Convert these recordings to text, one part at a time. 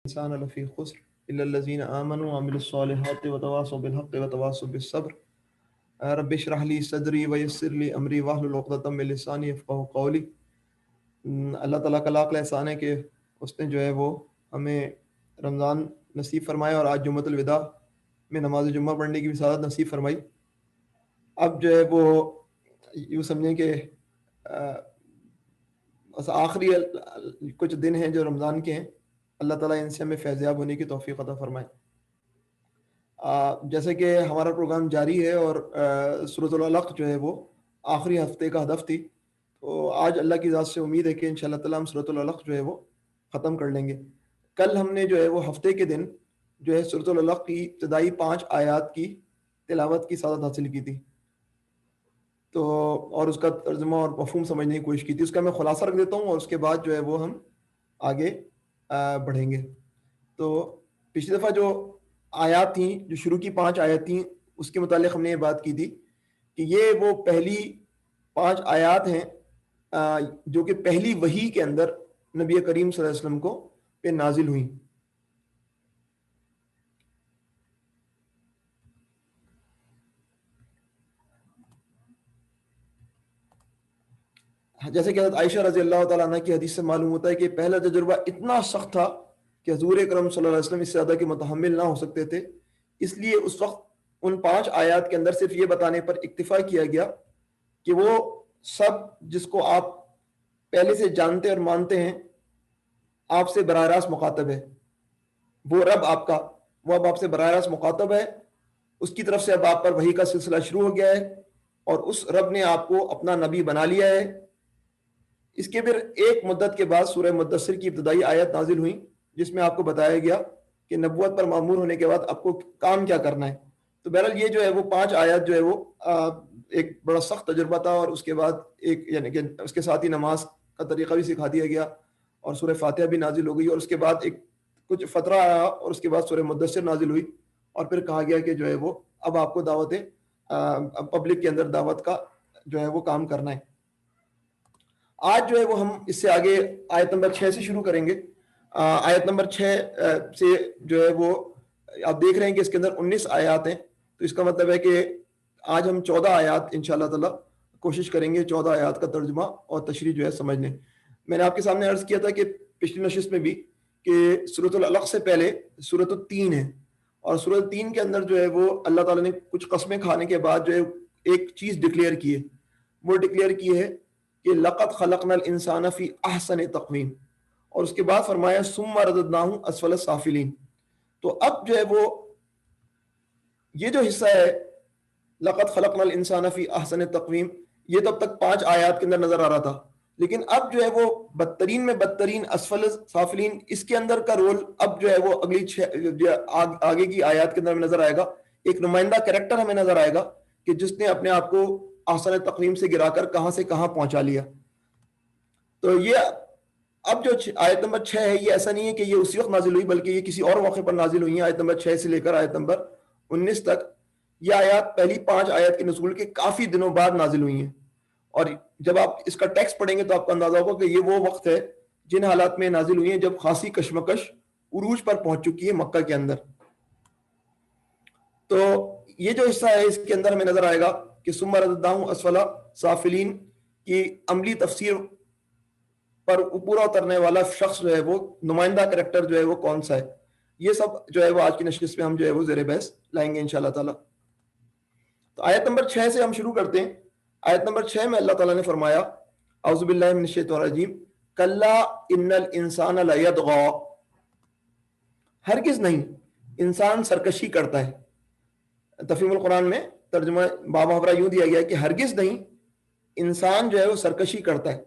الإنسان لفي خسر إلا الذين آمنوا وعملوا الصالحات وتواصوا بالحق وتواصوا بالصبر رب اشرح لي صدری ویسر لی امری واحلل عقدۃ من لسانی یفقہوا قولی۔ اللہ تعالیٰ کا لاکھ احسان ہے کہ اس نے جو ہے وہ ہمیں رمضان نصیب فرمایا اور آج جمعۃ الوداع میں نماز جمعہ پڑھنے کی بھی سعادت نصیب فرمائی۔ اب جو ہے وہ یوں سمجھیں کہ آخری کچھ دن ہیں جو رمضان کے ہیں، اللہ تعالیٰ ان سے ہمیں فیضیاب ہونے کی توفیق عطا فرمائے۔ جیسے کہ ہمارا پروگرام جاری ہے اور سورۃ العلق جو ہے وہ آخری ہفتے کا ہدف تھی، تو آج اللہ کی ذات سے امید ہے کہ انشاءاللہ تعالیٰ ہم سورۃ العلق جو ہے وہ ختم کر لیں گے۔ کل ہم نے جو ہے وہ ہفتے کے دن جو ہے سورۃ العلق کی ابتدائی 5 آیات کی تلاوت کی سعادت حاصل کی تھی، تو اور اس کا ترجمہ اور مفہوم سمجھنے کی کوشش کی تھی۔ اس کا میں خلاصہ رکھ دیتا ہوں اور اس کے بعد جو ہے وہ ہم آگے بڑھیں گے۔ تو پچھلی دفعہ جو آیات تھیں، جو شروع کی 5 آیات تھیں، اس کے متعلق ہم نے یہ بات کی تھی کہ یہ وہ پہلی 5 آیات ہیں جو کہ پہلی وحی کے اندر نبی کریم صلی اللہ علیہ وسلم کو پہ نازل ہوئیں۔ جیسے کہ حضرت عائشہ رضی اللہ تعالیٰ عنہ کی حدیث سے معلوم ہوتا ہے کہ پہلا تجربہ اتنا سخت تھا کہ حضور اکرم صلی اللہ علیہ وسلم اس سے زیادہ کے متحمل نہ ہو سکتے تھے، اس لیے اس وقت ان 5 آیات کے اندر صرف یہ بتانے پر اکتفا کیا گیا کہ وہ سب جس کو آپ پہلے سے جانتے اور مانتے ہیں آپ سے براہ راست مخاطب ہے، وہ رب آپ کا، وہ اب آپ سے براہ راست مخاطب ہے، اس کی طرف سے اب آپ پر وحی کا سلسلہ شروع ہو گیا ہے اور اس رب نے آپ کو اپنا نبی بنا لیا ہے۔ اس کے پھر ایک مدت کے بعد سورہ مدثر کی ابتدائی آیت نازل ہوئی جس میں آپ کو بتایا گیا کہ نبوت پر مامور ہونے کے بعد آپ کو کام کیا کرنا ہے۔ تو بہرحال یہ جو ہے وہ 5 آیات جو ہے وہ ایک بڑا سخت تجربہ تھا، اور اس کے بعد ایک یعنی کہ اس کے ساتھ ہی نماز کا طریقہ بھی سکھا دیا گیا اور سورہ فاتحہ بھی نازل ہو گئی، اور اس کے بعد ایک کچھ فترہ آیا اور اس کے بعد سورہ مدثر نازل ہوئی، اور پھر کہا گیا کہ جو ہے وہ اب آپ کو دعوت پبلک کے اندر دعوت کا جو ہے وہ کام کرنا ہے۔ آج جو ہے وہ ہم اس سے آگے آیت نمبر 6 سے شروع کریں گے۔ آیت نمبر 6 سے جو ہے وہ آپ دیکھ رہے ہیں کہ اس کے اندر 19 آیات ہیں، تو اس کا مطلب ہے کہ آج ہم 14 آیات انشاءاللہ تعالی کوشش کریں گے 14 آیات کا ترجمہ اور تشریح جو ہے سمجھنے۔ میں نے آپ کے سامنے عرض کیا تھا کہ پچھلی نشست میں بھی کہ سورۃ العلق سے پہلے سورۃ التین ہے، اور سورۃ التین کے اندر جو ہے وہ اللہ تعالیٰ نے کچھ قسمیں کھانے کے بعد جو ہے ایک چیز ڈکلیئر کی ہے، وہ ڈکلیئر کی ہے کہ لقد خلقنا الانسان فی احسن تقویم، اور اس کے بعد فرمایا ثم رددناہ اسفل السافلین۔ تو اب جو ہے وہ یہ جو حصہ ہے لقد خلقنا الانسان فی احسن تقویم، یہ تو اب تک 5 آیات کے اندر نظر آ رہا تھا، لیکن اب جو ہے وہ بدترین میں بدترین اسفل السافلین، اس کے اندر کا رول اب جو ہے وہ اگلی آگے کی آیات کے اندر میں نظر آئے گا۔ ایک نمائندہ کریکٹر ہمیں نظر آئے گا کہ جس نے اپنے آپ کو احسن تقویم سے گرا کر کہاں سے کہاں پہنچا لیا۔ تو یہ اب جو آیت نمبر 6 ہے یہ ایسا نہیں ہے کہ یہ اسی وقت نازل ہوئی، بلکہ یہ کسی اور موقع پر نازل ہوئی ہیں۔ آیت نمبر 6 سے لے کر آیت نمبر 19 تک یہ آیات پہلی 5 آیت کے نزول کے کافی دنوں بعد نازل ہوئی ہیں، اور جب آپ اس کا ٹیکسٹ پڑھیں گے تو آپ کو اندازہ ہوگا کہ یہ وہ وقت ہے جن حالات میں نازل ہوئی ہیں جب خاصی کشمکش عروج پر پہنچ چکی ہے مکہ کے اندر۔ تو یہ جو حصہ ہے اس کے اندر ہمیں نظر آئے گا کہ ثم رددناہ اسفل سافلین کی عملی تفسیر پر پورا اترنے والا شخص جو ہے وہ نمائندہ کریکٹر جو ہے وہ کون سا ہے، یہ سب جو ہے وہ آج کی نشست میں ہم جو ہے وہ زیر بحث لائیں گے انشاءاللہ تعالی۔ تو آیت نمبر 6 سے ہم شروع کرتے ہیں۔ آیت نمبر 6 میں اللہ تعالیٰ نے فرمایا اعوذ باللہ من الشیطان الرجیم کلا ان الانسان لیطغی، ہرگز نہیں انسان سرکشی کرتا ہے۔ تفہیم القرآن میں ترجمہ بامحاورہ یوں دیا گیا کہ ہرگز نہیں انسان جو ہے وہ سرکشی کرتا ہے۔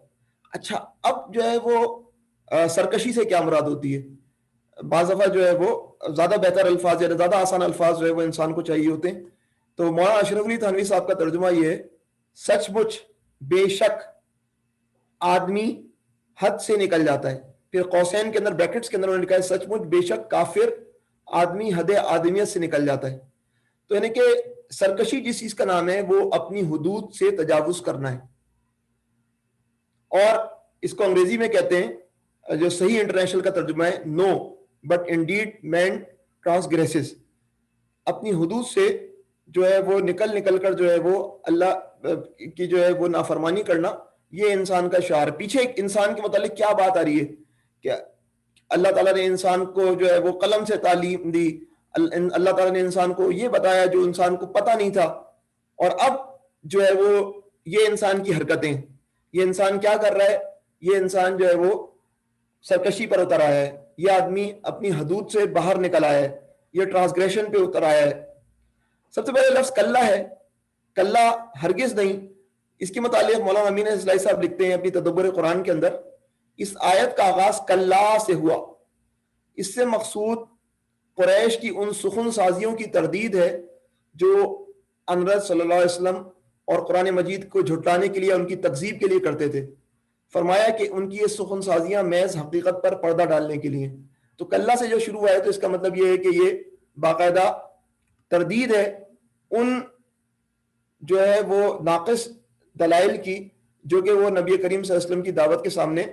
اچھا، اب جو ہے وہ سرکشی سے کیا مراد ہوتی ہے؟ بعض دفعہ جو ہے وہ زیادہ بہتر الفاظ یا زیادہ آسان الفاظ جو ہے وہ انسان کو چاہیے ہوتے ہیں۔ تو مولانا اشرف علی تھانوی صاحب کا ترجمہ یہ ہے سچ مچ، بے شک آدمی حد سے نکل جاتا ہے۔ پھر قوسین کے اندر بریکٹس کے اندر انہوں نے لکھا ہے سچ مچ بے شک کافر آدمی حد آدمیت سے نکل جاتا ہے۔ تو یعنی کہ سرکشی جس چیز کا نام ہے وہ اپنی حدود سے تجاوز کرنا ہے، اور اس کو انگریزی میں کہتے ہیں جو صحیح انٹرنیشنل کا ترجمہ ہے نو but indeed man transgresses. اپنی حدود سے جو ہے وہ نکل کر جو ہے وہ اللہ کی جو ہے وہ نافرمانی کرنا، یہ انسان کا شعار. پیچھے ایک انسان کے متعلق کیا بات آ رہی ہے کہ اللہ تعالیٰ نے انسان کو جو ہے وہ قلم سے تعلیم دی، اللہ تعالیٰ نے انسان کو یہ بتایا جو انسان کو پتہ نہیں تھا، اور اب جو ہے وہ یہ انسان کی حرکتیں، یہ انسان کیا کر رہا ہے، یہ انسان جو ہے وہ سرکشی پر اتر آیا ہے، یہ آدمی اپنی حدود سے باہر نکل آیا ہے، یہ ٹرانسگریشن پہ اتر آیا ہے. سب سے پہلے لفظ کلّا ہے، کلّا ہرگز نہیں. اس کے متعلق مولانا امین اصلاحی صاحب لکھتے ہیں اپنی تدبر قرآن کے اندر، اس آیت کا آغاز کلّا سے ہوا، اس سے مقصود قریش کی ان سخن سازیوں کی تردید ہے جو انرد صلی اللہ علیہ وسلم اور قرآن مجید کو جھٹلانے کے لیے، ان کی تکذیب کے لیے کرتے تھے. فرمایا کہ ان کی یہ سخن سازیاں محض حقیقت پر پردہ ڈالنے کے لیے. تو کلّا سے جو شروع ہوا ہے تو اس کا مطلب یہ ہے کہ یہ باقاعدہ تردید ہے ان جو ہے وہ ناقص دلائل کی جو کہ وہ نبی کریم صلی اللہ علیہ وسلم کی دعوت کے سامنے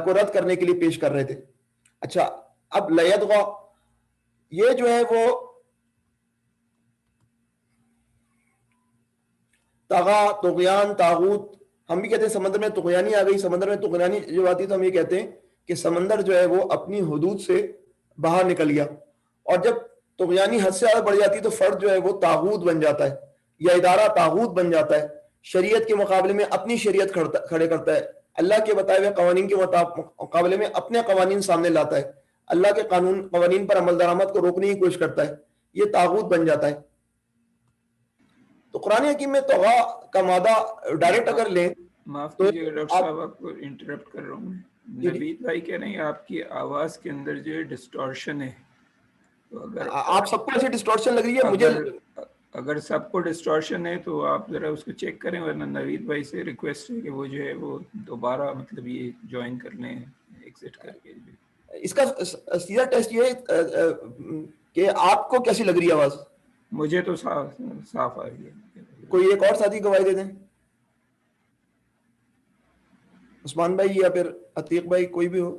کو رد کرنے کے لیے پیش کر رہے تھے. اچھا، اب لیدغا یہ جو ہے وہ طغا، طغیان، طاغوت، ہم بھی کہتے ہیں سمندر میں طغیانی آ گئی. سمندر میں طغیانی جو آتی ہے تو ہم یہ کہتے ہیں کہ سمندر جو ہے وہ اپنی حدود سے باہر نکل گیا، اور جب طغیانی حد سے زیادہ بڑھ جاتی ہے تو فرد جو ہے وہ طاغوت بن جاتا ہے یا ادارہ طاغوت بن جاتا ہے، شریعت کے مقابلے میں اپنی شریعت کھڑے کرتا ہے، اللہ کے بتائے ہوئے قوانین کے مقابلے میں اپنے قوانین سامنے لاتا ہے، اللہ کے قوانین پر عمل درآمد کو روکنے کی کوشش کرتا ہے، یہ طاغوت بن جاتا ہے. تو قرآن حکیم میں طغا کا مادہ ڈائریکٹ اگر لیں، معاف کیجیے ڈاکٹر صاحب، آپ کو انٹرپٹ کر رہا ہوں میں. نوید بھائی کہہ رہے ہیں آپ کی آواز کے اندر جو ہے ڈسٹورشن ہے. تو اگر آپ سب کو ایسی ڈسٹورشن لگ رہی ہے، مجھے اگر سب کو ڈسٹورشن ہے تو آپ ذرا اس کو چیک کریں، ورنہ نوید بھائی سے ریکویسٹ ہے کہ وہ جو ہے وہ دوبارہ مطلب یہ جوائن کر لیں ایگزٹ کر کے. اس کا سیدھا ٹیسٹ یہ ہے کہ آپ کو کیسی لگ رہی ہے آواز؟ مجھے تو صاف آ رہی ہے. کوئی ایک اور ساتھی گواہی دے دیں، عثمان بھائی یا پھر عتیق بھائی، کوئی بھی ہو.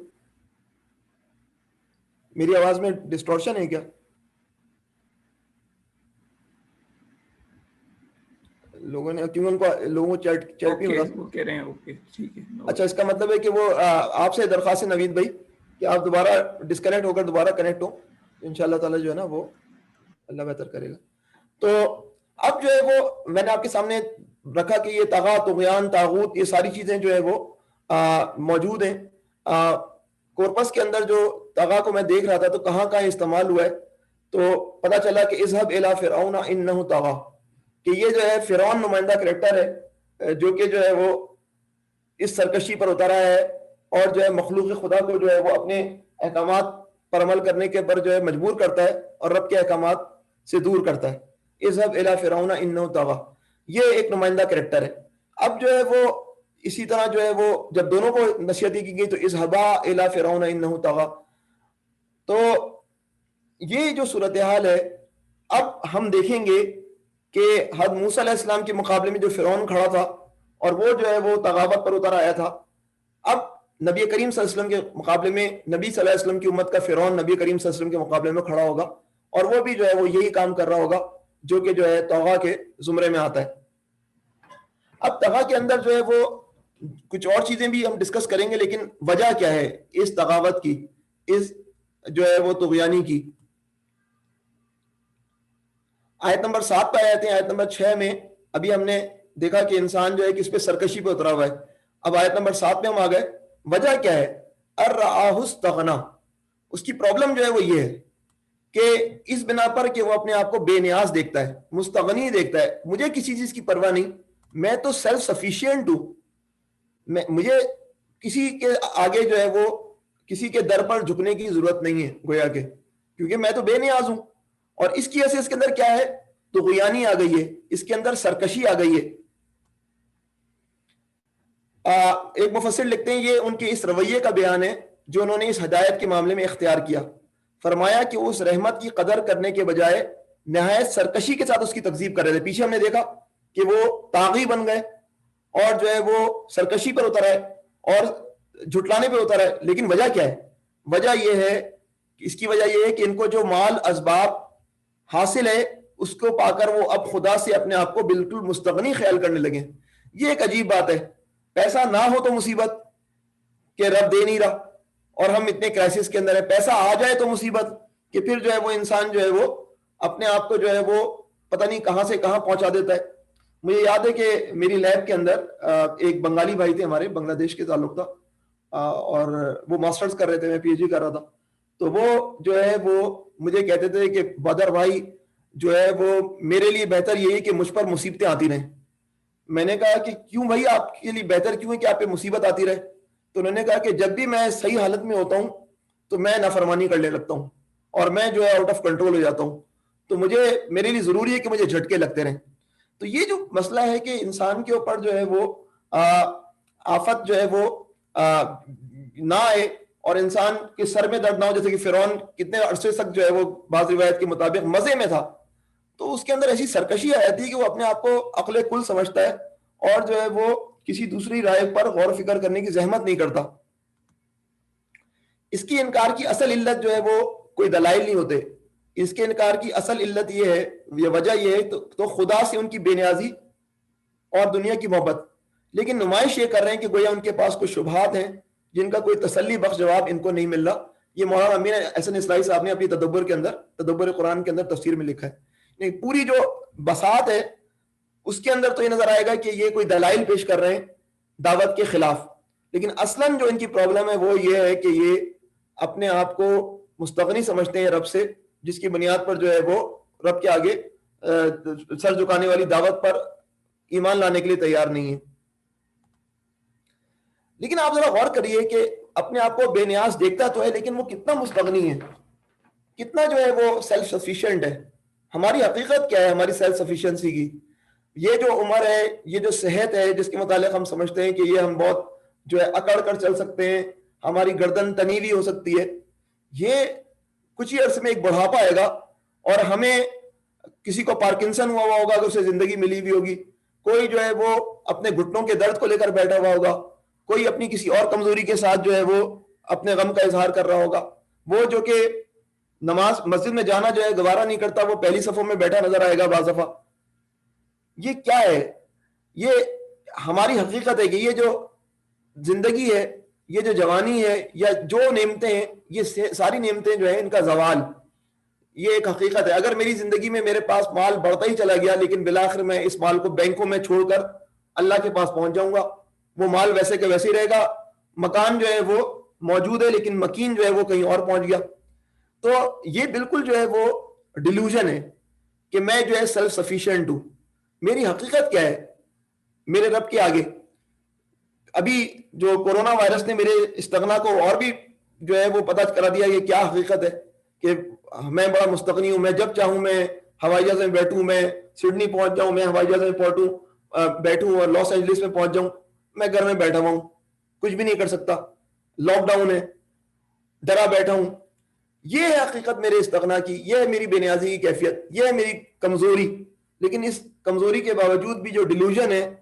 میری آواز میں ڈسٹورشن ہے کیا؟ لوگوں نے کیوں ان کو لوگوں چیٹ وہ کہہ رہے ہیں اوکے ٹھیک ہے. اچھا، اس کا مطلب ہے کہ وہ آپ سے درخواست ہے نوید بھائی کہ آپ دوبارہ ڈسکنیکٹ ہو کر دوبارہ کنیکٹ ہو، انشاءاللہ تعالی جو ہے نا وہ اللہ بہتر کرے گا. تو اب جو ہے وہ میں نے آپ کے سامنے رکھا کہ یہ طغا، طغیان، طاغوت، یہ ساری چیزیں جو ہے وہ موجود ہیں. کورپس کے اندر جو طغا کو میں دیکھ رہا تھا تو کہاں استعمال ہوا ہے، تو پتہ چلا کہ اذهب الى فرعون انه طغى، کہ یہ جو ہے فرعون نمائندہ کریکٹر ہے جو کہ جو ہے وہ اس سرکشی پر اترا ہے اور جو ہے مخلوق خدا کو جو ہے وہ اپنے احکامات پر عمل کرنے کے پر جو ہے مجبور کرتا ہے اور رب کے احکامات سے دور کرتا ہے. اذهب الى فرعون انه طغى، یہ ایک نمائندہ کریکٹر ہے. اب جو ہے وہ اسی طرح جو ہے وہ جب دونوں کو نصیحت کی گئی تو اذهبا الى فرعون انه طغى، تو یہ جو صورتحال ہے اب ہم دیکھیں گے کہ حضرت موسیٰ علیہ السلام کے مقابلے میں جو فرعون کھڑا تھا اور وہ جو ہے وہ طغاوت پر اتر آیا تھا، اب نبی کریم صلی اللہ علیہ وسلم کے مقابلے میں نبی صلی اللہ علیہ وسلم کی امت کا فرعون نبی کریم صلی اللہ علیہ وسلم کے مقابلے میں کھڑا ہوگا، اور وہ بھی جو ہے وہ یہی کام کر رہا ہوگا جو کہ جو ہے طغا کے زمرے میں آتا ہے. اب طغا کے اندر جو ہے وہ کچھ اور چیزیں بھی ہم ڈسکس کریں گے، لیکن وجہ کیا ہے اس طغاوت کی، اس جو ہے وہ طغیانی کی. آیت نمبر 7 پہ آیت ہیں. آیت نمبر 6 میں ابھی ہم نے دیکھا کہ انسان جو ہے کس پہ سرکشی پہ اترا ہوا ہے. اب آیت نمبر 7 میں ہم آ گئے. وجہ کیا ہے؟ ارآہ استغنی، اس کی پرابلم جو ہے وہ یہ ہے کہ اس بنا پر کہ وہ اپنے آپ کو بے نیاز دیکھتا ہے، مستغنی دیکھتا ہے، مجھے کسی چیز کی پرواہ نہیں، میں تو سیلف سفیشینٹ ہوں، مجھے کسی کے آگے جو ہے وہ کسی کے در پر جھکنے کی ضرورت نہیں ہے گویا کہ، کیونکہ میں تو بے نیاز ہوں. اور اس کی وجہ سے اس کے اندر کیا ہے؟ طغیانی آ گئی ہے، اس کے اندر سرکشی آ گئی ہے. ایک مفسر لکھتے ہیں یہ ان کے اس رویے کا بیان ہے جو انہوں نے اس ہدایت کے معاملے میں اختیار کیا. فرمایا کہ اس رحمت کی قدر کرنے کے بجائے نہایت سرکشی کے ساتھ اس کی تکذیب کر رہے تھے. پیچھے ہم نے دیکھا کہ وہ طاغی بن گئے اور جو ہے وہ سرکشی پر اتر ہے اور جھٹلانے پہ اتر ہے. لیکن وجہ کیا ہے؟ وجہ یہ ہے اس کی وجہ یہ ہے کہ ان کو جو مال اسباب حاصل ہے اس کو پا کر وہ اب خدا سے اپنے آپ کو بالکل مستغنی خیال کرنے لگے. یہ ایک عجیب بات ہے. پیسہ نہ ہو تو مصیبت کہ رب دے نہیں رہا اور ہم اتنے کرائسس کے اندر ہے. پیسہ آ جائے تو مصیبت کہ پھر جو ہے وہ انسان جو ہے وہ اپنے آپ کو جو ہے وہ پتہ نہیں کہاں سے کہاں پہنچا دیتا ہے. مجھے یاد ہے کہ میری لیب کے اندر ایک بنگالی بھائی تھے ہمارے, بنگلہ دیش کے تعلق تھا, اور وہ ماسٹرز کر رہے تھے, میں پی ایچ ڈی کر رہا تھا. تو وہ جو ہے وہ مجھے کہتے تھے کہ بدر بھائی جو ہے وہ میرے لیے بہتر یہی ہے کہ مجھ پر مصیبتیں آتی رہیں. میں نے کہا کہ کیوں بھائی, آپ کے لیے بہتر کیوں ہے کہ آپ پہ مصیبت آتی رہے؟ تو انہوں نے کہا کہ جب بھی میں صحیح حالت میں ہوتا ہوں تو میں نافرمانی کرنے لگتا ہوں اور میں جو ہے آؤٹ آف کنٹرول ہو جاتا ہوں, تو میرے لیے ضروری ہے کہ مجھے جھٹکے لگتے رہیں. تو یہ جو مسئلہ ہے کہ انسان کے اوپر جو ہے وہ آفت جو ہے وہ نہ آئے اور انسان کے سر میں درد نہ ہو, جیسے کہ فرعون کتنے عرصے تک جو ہے وہ بعض روایت کے مطابق مزے میں تھا, تو اس کے اندر ایسی سرکشی آ جاتی ہے کہ وہ اپنے آپ کو عقل کل سمجھتا ہے اور جو ہے وہ کسی دوسری رائے پر غور و فکر کرنے کی زحمت نہیں کرتا. اس کی انکار کی اصل علت جو ہے وہ کوئی دلائل نہیں ہوتے. اس کے انکار کی اصل علت یہ ہے, یہ وجہ یہ ہے تو خدا سے ان کی بے نیازی اور دنیا کی محبت. لیکن نمائش یہ کر رہے ہیں کہ گویا ان کے پاس کچھ شبہات ہیں جن کا کوئی تسلی بخش جواب ان کو نہیں مل رہا. یہ مولانا امین احسن اصلاحی صاحب نے اپنی تدبر کے اندر, تدبر قرآن کے اندر تفسیر میں لکھا ہے. نہیں, پوری جو بساط ہے اس کے اندر تو یہ نظر آئے گا کہ یہ کوئی دلائل پیش کر رہے ہیں دعوت کے خلاف, لیکن اصلاً جو ان کی پرابلم ہے وہ یہ ہے کہ یہ اپنے آپ کو مستغنی سمجھتے ہیں رب سے, جس کی بنیاد پر جو ہے وہ رب کے آگے سر جھکانے والی دعوت پر ایمان لانے کے لیے تیار نہیں ہے. لیکن آپ ذرا غور کریے کہ اپنے آپ کو بے نیاز دیکھتا تو ہے, لیکن وہ کتنا مستغنی ہے, کتنا جو ہے وہ سیلف سفیشینٹ ہے. ہماری حقیقت کیا ہے ہماری سیلف سفیشینسی کی؟ یہ جو عمر ہے, یہ جو صحت ہے جس کے متعلق ہم سمجھتے ہیں کہ یہ ہم بہت جو ہے اکڑ کر چل سکتے ہیں, ہماری گردن تنی ہوئی ہو سکتی ہے, یہ کچھ ہی عرصے میں ایک بڑھاپا آئے گا اور ہمیں کسی کو پارکنسن ہوا ہوگا کہ اسے زندگی ملی ہوئی ہوگی, کوئی جو ہے وہ اپنے گھٹنوں کے درد کو لے کر بیٹھا ہوا ہوگا, کوئی اپنی کسی اور کمزوری کے ساتھ جو ہے وہ اپنے غم کا اظہار کر رہا ہوگا. وہ جو کہ نماز مسجد میں جانا جو ہے گوارا نہیں کرتا, وہ پہلی صفوں میں بیٹھا نظر آئے گا بعض دفعہ. یہ کیا ہے؟ یہ ہماری حقیقت ہے کہ یہ جو زندگی ہے, یہ جو جوانی ہے, یا جو نعمتیں ہیں, یہ ساری نعمتیں جو ہیں ان کا زوال, یہ ایک حقیقت ہے. اگر میری زندگی میں میرے پاس مال بڑھتا ہی چلا گیا لیکن بالآخر میں اس مال کو بینکوں میں چھوڑ کر اللہ کے پاس پہنچ جاؤں گا, وہ مال ویسے کہ ویسے ہی رہے گا, مکان جو ہے وہ موجود ہے لیکن مکین جو ہے وہ کہیں اور پہنچ گیا. تو یہ بالکل جو ہے وہ ڈیلوژن ہے کہ میں جو ہے سیلف سفیشینٹ ہوں. میری حقیقت کیا ہے میرے رب کے آگے؟ ابھی جو کورونا وائرس نے میرے استغنا کو اور بھی جو ہے وہ پتہ کرا دیا یہ کیا حقیقت ہے کہ میں بڑا مستغنی ہوں, میں جب چاہوں میں ہوائی جہاز میں بیٹھوں, میں سڈنی پہنچ جاؤں, میں ہوائی جہاز میں بیٹھوں اور لاس اینجلس میں پہنچ جاؤں, میں گھر میں بیٹھا ہوا ہوں, کچھ بھی نہیں کر سکتا, لاک ڈاؤن ہے, ڈرا بیٹھا ہوں. یہ ہے حقیقت میرے استغنا کی, یہ ہے میری بے نیازی کی کیفیت, یہ ہے میری کمزوری. لیکن اس کمزوری کے باوجود بھی جو ڈیلوژن ہے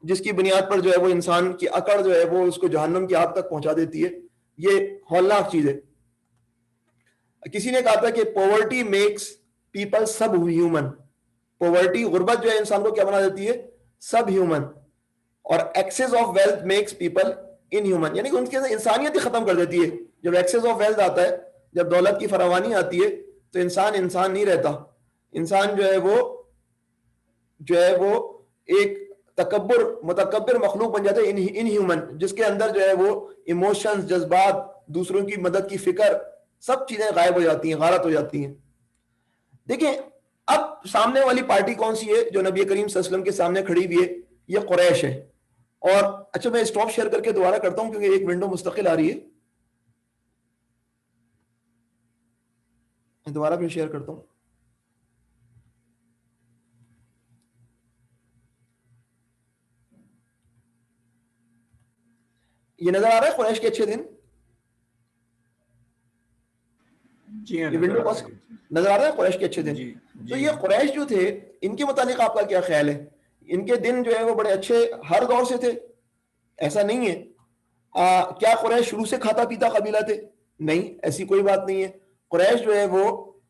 جس کی بنیاد پر جو ہے وہ انسان کی اکڑ جو ہے وہ اس کو جہنم کی آگ تک پہنچا دیتی ہے, یہ ہولناک چیز ہے. کسی نے کہا تھا کہ poverty makes people subhuman. Poverty, غربت جو ہے انسان کو کیا بنا دیتی ہے؟ Subhuman. اور excess of wealth makes people inhuman, یعنی کہ ان کے اندر انسانیت ہی ختم کر دیتی ہے. جب ایکسس آف ویلتھ آتا ہے, جب دولت کی فراوانی آتی ہے تو انسان نہیں رہتا. انسان جو ہے وہ ایک متکبر مخلوق بن جاتا ہے, ان ہیومن, جس کے اندر جو ہے وہ ایموشنز, جذبات, دوسروں کی مدد کی فکر, سب چیزیں غائب ہو جاتی ہیں, غارت ہو جاتی ہیں. دیکھیں اب سامنے والی پارٹی کون سی ہے جو نبی کریم صلی اللہ علیہ وسلم کے سامنے کھڑی ہوئی ہے؟ یہ قریش ہے. اور اچھا میں اسٹاپ شیئر کر کے دوبارہ کرتا ہوں کیونکہ ایک ونڈو مستقل آ رہی ہے, میں دوبارہ پھر شیئر کرتا ہوں. یہ نظر آ رہا ہے قریش کے اچھے دن؟ جی ہاں, یہ ونڈو پاس نظر آ رہا ہے قریش کے اچھے دن. تو یہ قریش جو تھے ان کے متعلق آپ کا کیا خیال ہے؟ ان کے دن جو ہے وہ بڑے اچھے ہر دور سے تھے؟ ایسا نہیں ہے. کیا قریش شروع سے کھاتا پیتا قبیلہ تھے؟ نہیں, ایسی کوئی بات نہیں ہے. قریش جو ہے وہ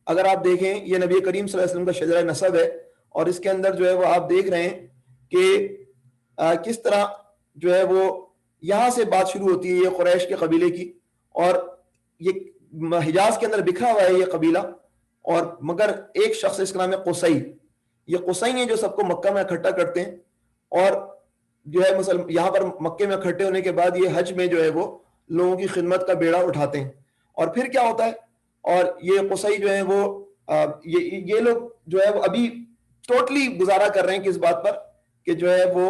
اگر آپ دیکھیں یہ نبی کریم صلی اللہ علیہ وسلم کا شجرہ نسب ہے, اور اس کے اندر جو ہے وہ آپ دیکھ رہے ہیں کہ کس طرح جو ہے وہ یہاں سے بات شروع ہوتی ہے یہ قریش کے قبیلے کی, اور یہ حجاز کے اندر بکھرا ہوا ہے یہ قبیلہ, اور مگر ایک شخص اس کا نام ہے قصی. یہ قصی ہیں جو سب کو مکہ میں اکٹھا کرتے ہیں, اور جو ہے یہاں پر مکے میں اکٹھے ہونے کے بعد یہ حج میں جو ہے وہ لوگوں کی خدمت کا بیڑا اٹھاتے ہیں. اور پھر کیا ہوتا ہے, اور یہ قصی جو ہے وہ یہ لوگ جو ہے وہ ابھی ٹوٹلی گزارا کر رہے ہیں کہ اس بات پر کہ جو ہے وہ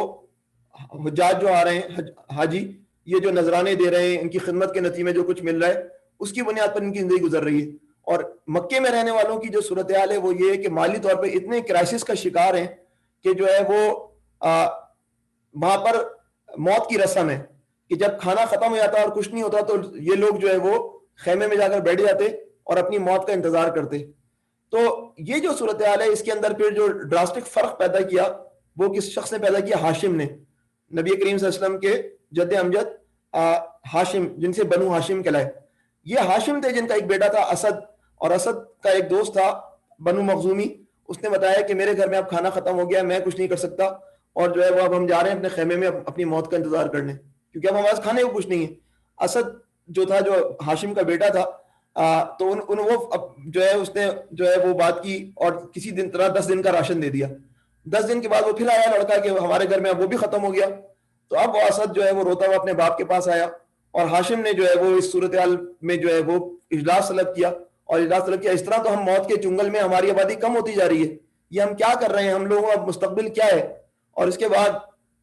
حجاج جو آ رہے ہیں حاجی, یہ جو نذرانے دے رہے ہیں ان کی خدمت کے نتیجے میں جو کچھ مل رہا ہے اس کی بنیاد پر ان کی زندگی گزر رہی ہے. اور مکے میں رہنے والوں کی جو صورتحال ہے وہ یہ ہے کہ مالی طور پہ اتنے کرائسس کا شکار ہیں کہ جو ہے وہ وہاں پر موت کی رسم ہے کہ جب کھانا ختم ہو جاتا اور کچھ نہیں ہوتا تو یہ لوگ جو ہے وہ خیمے میں جا کر بیٹھ جاتے اور اپنی موت کا انتظار کرتے. تو یہ جو صورتحال ہے اس کے اندر پھر جو ڈراسٹک فرق پیدا کیا وہ کس شخص نے پیدا کیا, ہاشم نے, نبی کریم صلی اللہ علیہ وسلم کے جد امجد ہاشم, جن سے بنو ہاشم کہلائے. یہ ہاشم تھے جن کا ایک بیٹا تھا اسد, اور اسد کا ایک دوست تھا بنو مخزومی. اس نے بتایا کہ میرے گھر میں اب کھانا ختم ہو گیا, میں کچھ نہیں کر سکتا, اور جو ہے وہ اب ہم جا رہے ہیں اپنے خیمے میں اپنی موت کا انتظار کرنے, کیونکہ اب ہمارے پاس کھانے کو کچھ نہیں ہے. اسد جو تھا جو ہاشم کا بیٹا تھا تو وہ جو ہے اس نے جو ہے وہ بات کی اور کسی دن طرح 10 دن کا راشن دے دیا. 10 دن کے بعد وہ پھر آیا لڑکا کہ ہمارے گھر میں اب وہ بھی ختم ہو گیا. تو اب وہ اسد جو ہے وہ روتا ہوا اپنے باپ کے پاس آیا, اور ہاشم نے جو ہے وہ اس صورتحال میں جو ہے وہ اجلاس طلب کیا, اور اجلاس طلب کیا اس طرح تو ہم موت کے چنگل میں, ہماری آبادی کم ہوتی جا رہی ہے, یہ ہم کیا کر رہے ہیں, ہم لوگوں کا مستقبل کیا ہے. اور اس کے بعد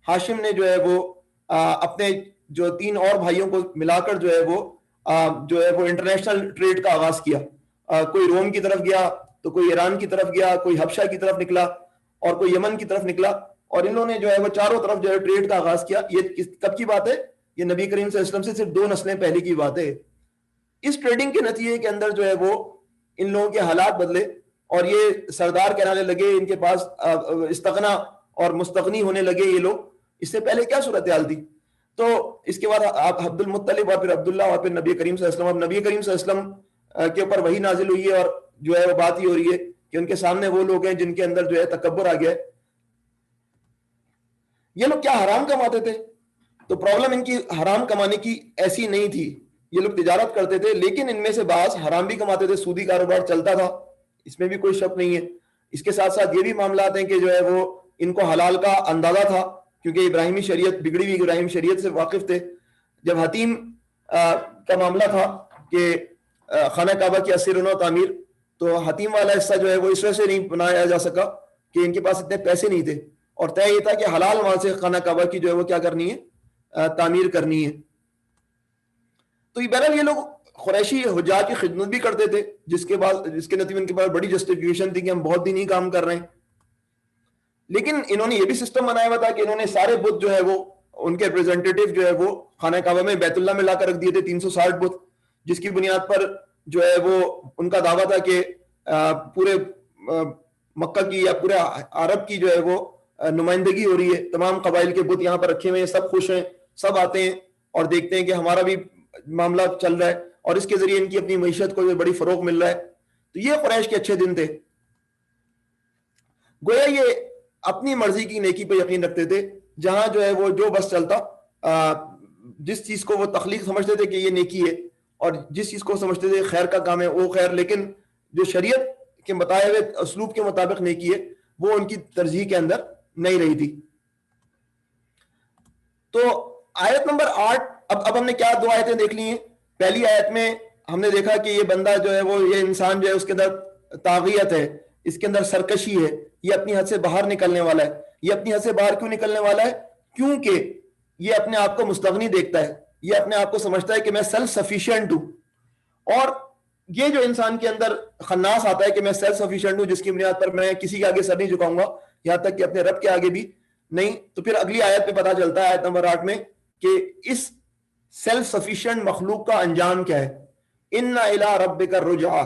ہاشم نے جو ہے وہ اپنے جو 3 اور بھائیوں کو ملا کر جو ہے وہ انٹرنیشنل ٹریڈ کا آغاز کیا. کوئی روم کی طرف گیا, تو کوئی ایران کی طرف گیا, کوئی حبشہ کی طرف نکلا, اور کوئی یمن کی طرف نکلا, اور انہوں نے جو ہے وہ چاروں طرف جو ہے ٹریڈ کا آغاز کیا. یہ کب کی بات ہے, یہ نبی کریم صلی اللہ علیہ وسلم سے صرف 2 نسلیں پہلے کی بات ہے. اس ٹریڈنگ کے نتیجے کے اندر جو ہے وہ ان لوگوں کے حالات بدلے, اور یہ سردار کہلانے لگے, ان کے پاس استغنا اور مستغنی ہونے لگے یہ لوگ. اس سے پہلے کیا صورتحال تھی؟ تو اس کے بعد آپ عبد المطلب اور پھر عبداللہ اور پھر نبی کریم صلی اللہ علیہ وسلم. اب نبی کریم صلی اللہ علیہ وسلم کے اوپر وحی نازل ہوئی ہے, اور جو ہے وہ بات ہی ہو رہی ہے کہ ان کے سامنے وہ لوگ ہیں جن کے اندر جو ہے تکبر آ گیا ہے. یہ لوگ کیا حرام کماتے تھے؟ تو پرابلم ان کی حرام کمانے کی ایسی نہیں تھی, یہ لوگ تجارت کرتے تھے, لیکن ان میں سے بعض حرام بھی کماتے تھے, سودی کاروبار چلتا تھا, اس میں بھی کوئی شک نہیں ہے. اس کے ساتھ ساتھ یہ بھی معاملات ہیں کہ جو ہے وہ ان کو حلال کا اندازہ تھا, کیونکہ ابراہیمی شریعت, بگڑی ہوئی ابراہیم شریعت سے واقف تھے. جب حتیم کا معاملہ تھا کہ خانہ کعبہ کی اسیر و تعمیر, تو حتیم والا حصہ جو ہے وہ اس وجہ سے نہیں بنایا جا سکا کہ ان کے پاس اتنے پیسے نہیں تھے, اور طے یہ تھا کہ حلال مال سے خانہ کعبہ کی جو ہے وہ کیا کرنی ہے, تعمیر کرنی ہے. تو یہ بہرحال یہ لوگ قریشی حجاج کی خدمت بھی کرتے تھے, جس کے نتیجے ان کے پاس بڑی جسٹیفیکیشن تھی کہ ہم بہت دینی کام کر رہے ہیں. لیکن انہوں نے یہ بھی سسٹم بنایا ہوا تھا کہ انہوں نے سارے بت جو ہے وہ ان کے ریپرزینٹیٹیو جو ہے وہ خانہ کعبہ میں بیت اللہ میں لا کر رکھ دیے تھے, 360 بت, جس کی بنیاد پر جو ہے وہ ان کا دعویٰ تھا کہ پورے مکہ کی یا پورے عرب کی جو ہے وہ نمائندگی ہو رہی ہے, تمام قبائل کے بت یہاں پر رکھے ہوئے ہیں, سب خوش ہیں, سب آتے ہیں اور دیکھتے ہیں کہ ہمارا بھی معاملہ چل رہا ہے, اور اس کے ذریعے ان کی اپنی معیشت کو بڑی فروغ مل رہا ہے. تو یہ قریش کے اچھے دن تھے. گویا یہ اپنی مرضی کی نیکی پہ یقین رکھتے تھے, جہاں جو ہے وہ جو بس چلتا, جس چیز کو وہ تخلیق سمجھتے تھے کہ یہ نیکی ہے, اور جس چیز کو سمجھتے تھے خیر کا کام ہے وہ خیر, لیکن جو شریعت کے بتائے ہوئے اسلوب کے مطابق نیکی ہے وہ ان کی ترجیح کے اندر نہیں رہی تھی. تو آیت نمبر 8, اب ہم نے کیا 2 آیتیں دیکھ لی ہیں. پہلی آیت میں ہم نے دیکھا کہ یہ بندہ جو ہے وہ, یہ انسان جو ہے اس کے اندر طاغیت ہے, اس کے اندر سرکشی ہے, یہ اپنی حد سے باہر نکلنے والا ہے. یہ اپنی حد سے باہر کیوں نکلنے والا ہے؟ کیونکہ یہ اپنے آپ کو مستغنی دیکھتا ہے, یہ اپنے آپ کو سمجھتا ہے کہ میں سیلف سفیشینٹ ہوں. اور یہ جو انسان کے اندر خناس آتا ہے کہ میں سیلف سفیشینٹ ہوں, جس کی بنیاد پر میں کسی کے آگے سر نہیں جھکاؤں گا, یہاں تک کہ اپنے رب کے آگے بھی نہیں. تو پھر اگلی آیت پہ پتا چلتا ہے, آیت نمبر 8 میں, کہ اس سیلف سفیشینٹ مخلوق کا انجام کیا ہے. ان الی ربک الرجعہ,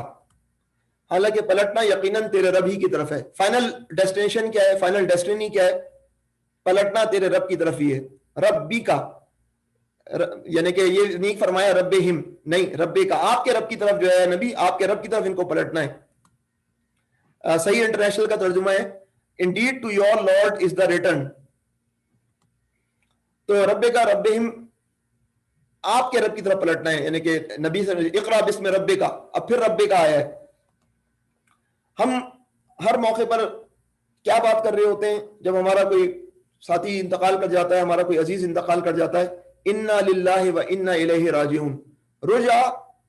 حالانکہ پلٹنا یقیناً تیرے رب ہی کی طرف ہے. فائنل ڈیسٹینیشن کیا ہے, فائنل ڈیسٹینی کیا ہے؟ پلٹنا تیرے رب کی طرف ہی ہے. ربی کا یعنی کہ یہ نہیں فرمایا ربہم، نہیں، رب کا، آپ کے رب کی طرف جو ہے نبی، آپ کے رب کی طرف ان کو پلٹنا ہے۔ صحیح انٹرنیشنل کا ترجمہ ہے indeed to your Lord is the return, تو رب کا ربہم آپ کے رب کی طرف پلٹنا ہے، یعنی کہ نبی سے اقرا بسم رب کا، اب پھر رب کا آیا ہے۔ ہم ہر موقع پر کیا بات کر رہے ہوتے ہیں جب ہمارا کوئی ساتھی انتقال کر جاتا ہے، ہمارا کوئی عزیز انتقال کر جاتا ہے، انا للہ و انا الیہ راجعون، رجع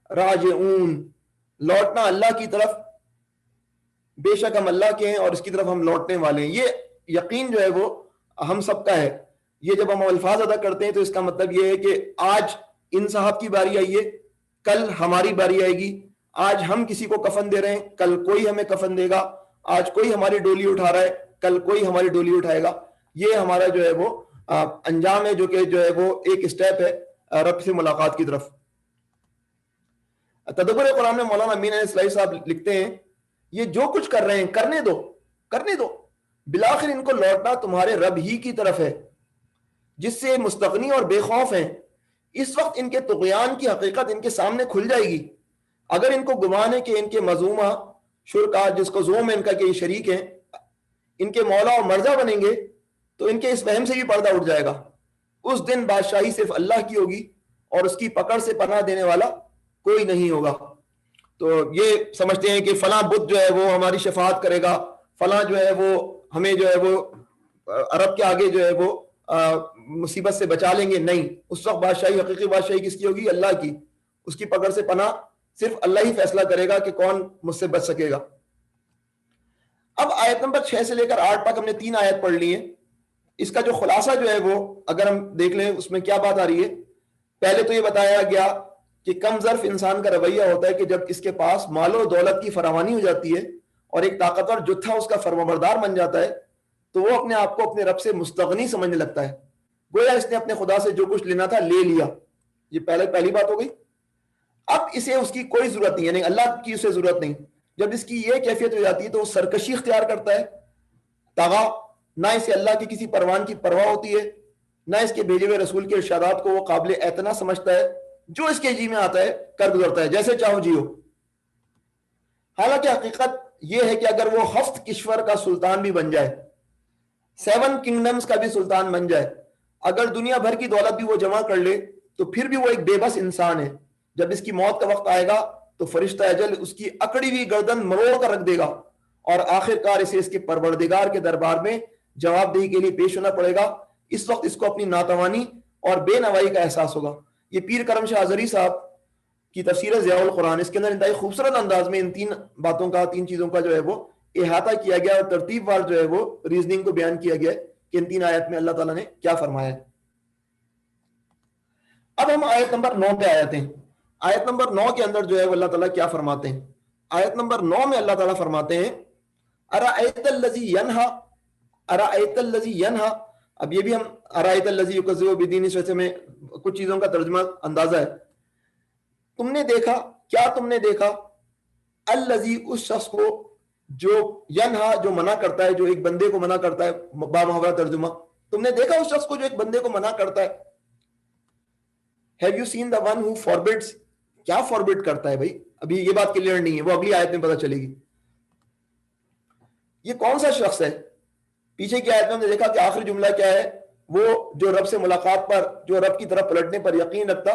راجعون، لوٹنا اللہ کی طرف، بے شک ہم اللہ کے ہیں اور اس کی طرف ہم لوٹنے والے ہیں۔ یہ یقین جو ہے وہ ہم سب کا ہے۔ یہ جب ہم الفاظ ادا کرتے ہیں تو اس کا مطلب یہ ہے کہ آج ان صاحب کی باری آئی ہے، کل ہماری باری آئے گی، آج ہم کسی کو کفن دے رہے ہیں، کل کوئی ہمیں کفن دے گا، آج کوئی ہماری ڈولی اٹھا رہا ہے، کل کوئی ہماری ڈولی اٹھائے گا۔ یہ ہمارا جو ہے وہ انجام ہے، جو کہ جو ہے وہ ایک اسٹیپ ہے رب سے ملاقات کی طرف۔ تدبر قرآن میں مولانا امین اصلاحی صاحب لکھتے ہیں یہ جو کچھ کر رہے ہیں کرنے دو، کرنے دو، بالآخر ان کو لوٹنا تمہارے رب ہی کی طرف ہے جس سے مستغنی اور بے خوف ہیں۔ اس وقت ان کے طغیان کی حقیقت ان کے سامنے کھل جائے گی۔ اگر ان کو گمان ہے کہ ان کے مظلومہ شرکا، جس کو زوم ہے ان کا کہ یہ شریک ہیں، ان کے مولا اور مرزا بنیں گے تو ان کے اس وہم سے بھی پردہ اٹھ جائے گا۔ اس دن بادشاہی صرف اللہ کی ہوگی اور اس کی پکڑ سے پناہ دینے والا کوئی نہیں ہوگا۔ تو یہ سمجھتے ہیں کہ فلاں بت جو ہے وہ ہماری شفاعت کرے گا، فلاں جو ہے وہ ہمیں جو ہے وہ عرب کے آگے جو ہے وہ مصیبت سے بچا لیں گے، نہیں، اس وقت بادشاہی، حقیقی بادشاہی کس کی ہوگی؟ اللہ کی۔ اس کی پکڑ سے پناہ صرف اللہ ہی فیصلہ کرے گا کہ کون مجھ سے بچ سکے گا۔ اب آیت نمبر 6 سے لے کر 8 تک ہم نے 3 آیت پڑھ لی ہیں۔ اس کا جو خلاصہ جو ہے وہ اگر ہم دیکھ لیں اس میں کیا بات آ رہی ہے، پہلے تو یہ بتایا گیا کہ کم ظرف انسان کا رویہ ہوتا ہے کہ جب اس کے پاس مال و دولت کی فراوانی ہو جاتی ہے اور ایک طاقتور جتھا اس کا فرمانبردار بن جاتا ہے تو وہ اپنے آپ کو اپنے رب سے مستغنی سمجھنے لگتا ہے، گویا اس نے اپنے خدا سے جو کچھ لینا تھا لے لیا۔ یہ پہلی بات ہو گئی۔ اب اسے اس کی کوئی ضرورت نہیں، یعنی اللہ کی اسے ضرورت نہیں۔ جب اس کی یہ کیفیت ہو جاتی ہے تو وہ سرکشی اختیار کرتا ہے، طغا، نہ اسے اللہ کی کسی پروان کی پرواہ ہوتی ہے، نہ اس کے بھیجے ہوئے رسول کے ارشادات کو وہ قابل اعتنا سمجھتا ہے، جو اس کے جی میں آتا ہے کر گزرتا ہے، جیسے چاہو جیو۔ حالانکہ حقیقت یہ ہے کہ اگر وہ ہفت کشور کا سلطان بھی بن جائے، 7 کنگڈمز کا بھی سلطان بن جائے، اگر دنیا بھر کی دولت بھی وہ جمع کر لے تو پھر بھی وہ ایک بے بس انسان ہے۔ جب اس کی موت کا وقت آئے گا تو فرشتہ اجل اس کی اکڑی ہوئی گردن مروڑ کر رکھ دے گا اور آخر کار اسے اس کے پروردگار کے دربار میں جواب دہی کے لیے پیش ہونا پڑے گا۔ اس وقت اس کو اپنی ناتوانی اور بے نوائی کا احساس ہوگا۔ یہ پیر کرم شاہ ازہری صاحب کی تفسیر ضیاء القرآن، اس کے اندر انتہائی خوبصورت انداز میں ان 3 باتوں کا، 3 چیزوں کا جو ہے وہ احاطہ کیا گیا اور ترتیب وار جو ہے وہ ریزننگ کو بیان کیا گیا ہے کہ ان 3 آیت میں اللہ تعالیٰ نے کیا فرمایا ہے۔ اب ہم آیت نمبر 9 پہ آتے ہیں۔ آیت نمبر 9 کے اندر جو ہے وہ اللہ تعالیٰ کیا فرماتے ہیں؟ آیت نمبر 9 میں اللہ تعالیٰ فرماتے ہیں ارأیت الذی ینہا، ارأیت الذی ینہا۔ اب یہ بھی ہم ارأیت الذی یکذب بالدین اس وجہ میں کچھ چیزوں کا ترجمہ اندازہ ہے۔ تم نے دیکھا، کیا تم نے دیکھا، الذی، اس شخص کو، جو ینہا، جو منع کرتا ہے، جو ایک بندے کو منع کرتا ہے، بامحاورہ ترجمہ، تم نے دیکھا اس شخص کو جو ایک بندے کو منع کرتا ہے۔ Have you seen the one who forbids؟ کیا فوربٹ کرتا ہے بھائی؟ ابھی یہ بات کلیئر نہیں ہے، وہ اگلی آیت میں پتہ چلے گی۔ یہ کون سا شخص ہے؟ پیچھے کی آیت میں ہم نے دیکھا کہ آخری جملہ کیا ہے، وہ جو رب سے ملاقات پر، جو رب کی طرف پلٹنے پر یقین رکھتا۔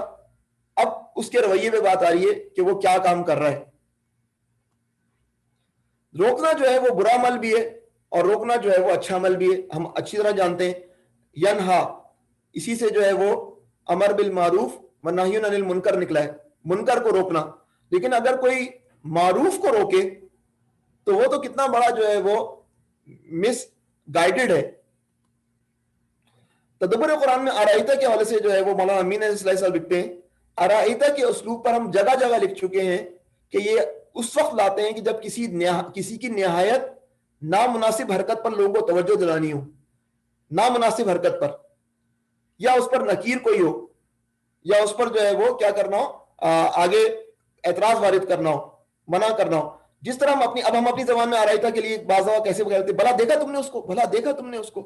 اب اس کے رویے میں بات آ رہی ہے کہ وہ کیا کام کر رہا ہے۔ روکنا جو ہے وہ برا عمل بھی ہے اور روکنا جو ہے وہ اچھا عمل بھی ہے، ہم اچھی طرح جانتے ہیں۔ ینہا، اسی سے جو ہے وہ امر بالمعروف و نہی عن المنکر نکلا ہے، منکر کو روکنا۔ لیکن اگر کوئی معروف کو روکے تو وہ تو کتنا بڑا جو ہے وہ مس گائیڈڈ ہے۔ تدبر قرآن میں ارائیتا کے حوالے سے جو ہے وہ مولانا امین اصلاحی صاحب لکھتے ہیں، ارائیتا کے اسلوب پر ہم جگہ جگہ لکھ چکے ہیں کہ یہ اس وقت لاتے ہیں کہ جب کسی کی نہایت نامناسب حرکت پر لوگوں کو توجہ دلانی ہو، نامناسب حرکت پر، یا اس پر نکیر کوئی ہو، یا اس پر جو ہے وہ کیا کرنا ہو، آگے اعتراض وارد کرنا ہو، منع کرنا ہو۔ جس طرح اب ہم اپنی زبان میں آرائیتا کے لیے بعض دفعہ کیسے بغیر بھلا دیکھا تم نے اس کو، بھلا دیکھا تم نے اس کو،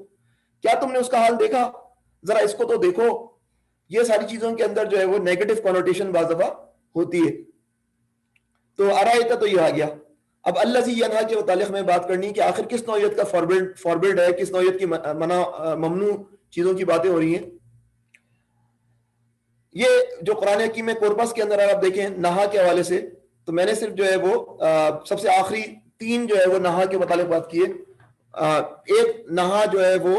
کیا تم نے اس کا حال دیکھا، ذرا اس کو تو دیکھو۔ یہ ساری چیزوں کے اندر جو ہے وہ نیگیٹو کنوٹیشن بعض دفعہ ہوتی ہے. تو ارائیتا تو یہ آ گیا. اب الذی ینہا کے متعلق میں بات کرنی کہ آخر کس نوعیت کا فاربرڈ ہے, کس نوعیت کی ممنوع چیزوں کی باتیں ہو رہی ہیں. یہ جو قرآن حکیم میں کورپس کے اندر آپ دیکھیں نہا کے حوالے سے, تو میں نے صرف جو ہے وہ سب سے آخری 3 جو ہے وہ نہا کے متعلق بات کی ہے. ایک نہا جو ہے وہ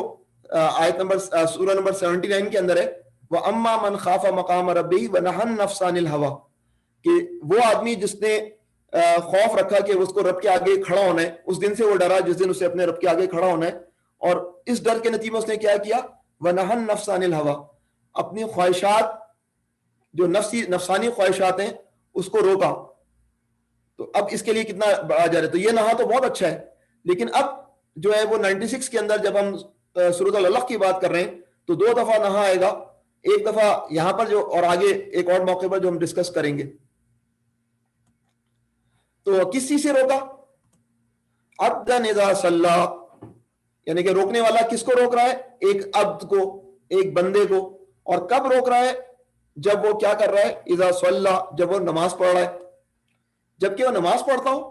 آیت نمبر سورہ نمبر 79 کے اندر ہے, وَأَمَّا مَنْ خَافَ مَقَامَ رَبِّهِ وَنَهَى النَّفْسَ عَنِ الْهَوَىٰ, کہ وہ آدمی جس نے خوف رکھا کہ اس کو رب کے آگے کھڑا ہونا ہے, اس دن سے وہ ڈرا جس دن اسے اپنے رب کے آگے کھڑا ہونا ہے, اور اس ڈر کے نتیجے میں اس نے کیا کیا, وَنَهَى النَّفْسَ عَنِ الْهَوَىٰ, اپنی خواہشات جو نفسانی خواہشات ہیں اس کو روکا. تو اب اس کے لیے کتنا بڑا جا رہا ہے. تو یہ نہا تو بہت اچھا ہے, لیکن اب جو ہے وہ 96 کے اندر جب ہم سورۃ العلق کی بات کر رہے ہیں تو 2 دفعہ نہا آئے گا, ایک دفعہ یہاں پر جو, اور آگے ایک اور موقع پر جو ہم ڈسکس کریں گے. تو کس چیز سے روکا؟ عبدًا اذا صلی, یعنی کہ روکنے والا کس کو روک رہا ہے؟ ایک عبد کو, ایک بندے کو. اور کب روک رہا ہے؟ جب وہ کیا کر رہا ہے؟ اذا صلی, جب وہ نماز پڑھ رہا ہے, جبکہ وہ نماز پڑھتا ہو.